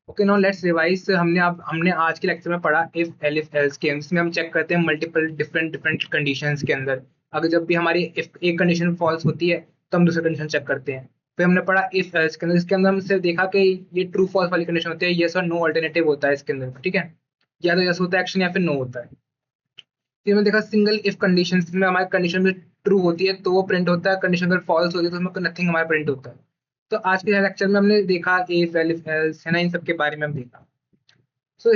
Okay, now let's revise. हमने आज के लेक्चर में पढ़ा इफ एलिफ एल्स के, इसमें हम चेक करते हैं मल्टीपल डिफरेंट डिफरेंट कंडीशंस के अंदर। अगर जब भी हमारी इफ एक कंडीशन फॉल्स होती है तो हम दूसरी कंडीशन चेक करते हैं। फिर हमने पढ़ा इफ एल्स के अंदर, इसके अंदर हमसे देखा कि ये ट्रू फॉल्स वाली कंडीशन होती है, यस और नो अल्टरनेटिव होता है इसके अंदर, ठीक है, या तो यस होता है एक्शन या फिर नो होता है। फिर हमने देखा सिंगल इफ कंडीशन में हमारी कंडीशन में ट्रू होती है तो वो प्रिंट होता है, कंडीशन अगर फॉल्स होती है तो उसमें नथिंग हमारा प्रिंट होता है। तो आज के लेक्चर में हमने देखा इफ एलिफ एल्स है ना, इन सब के बारे में हम देखा। So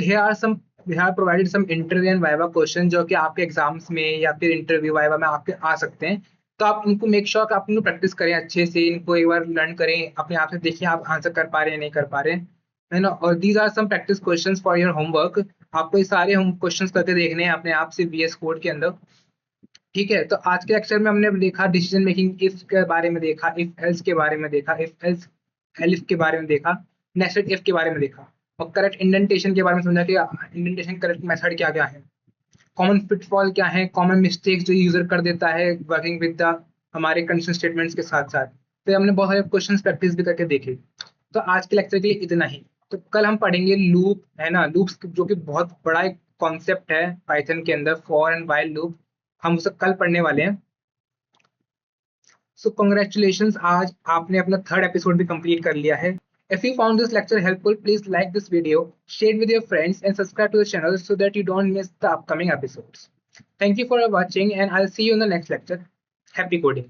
we have provided some interview and viva question जो कि आपके एग्जाम्स में या फिर इंटरव्यू वाइवा में आपके आ सकते हैं। तो आप इनको मेक श्योर कि आप इनको प्रैक्टिस करें अच्छे से, इनको एक बार लर्न करें, अपने आप से देखिए आप आंसर कर पा रहे हैं नहीं कर पा रहे हैं, है ना। और these are some practice questions for your homework. आपको ये सारे होम क्वेश्चंस करके देखने हैं अपने आप से VS कोड के अंदर, ठीक है। तो आज के लेक्चर में हमने देखा डिसीजन मेकिंग इफ के बारे में देखा, इफ एल्स के बारे में देखा, इफ एल्स एलिफ के बारे में देखा, नेस्टेड इफ के बारे में देखा, और करेक्ट इंडेंटेशन के बारे में समझा कि इंडेंटेशन करेक्ट मेथड क्या क्या है, कॉमन पिटफॉल क्या है, कॉमन मिस्टेक्स जो यूजर कर देता है वर्किंग विद द हमारे कंडीशन स्टेटमेंट्स के साथ साथ। फिर हमने बहुत सारे क्वेश्चन प्रैक्टिस भी करके देखे। तो आज के लेक्चर के लिए इतना ही। तो कल हम पढ़ेंगे लूप, है ना, लूप्स जो कि बहुत बड़ा एक कॉन्सेप्ट है पाइथन के अंदर, फॉर एंड व्हाइल लूप, हम उसे कल पढ़ने वाले हैं। सो कॉन्ग्रेचुलेशन, आज आपने अपना थर्ड एपिसोड भी कंप्लीट कर लिया है। If you found this lecture helpful, please like this video, share it with your friends, and subscribe to the channel so that you don't miss the upcoming episodes. Thank you for watching, and I'll see you in the next lecture. Happy coding!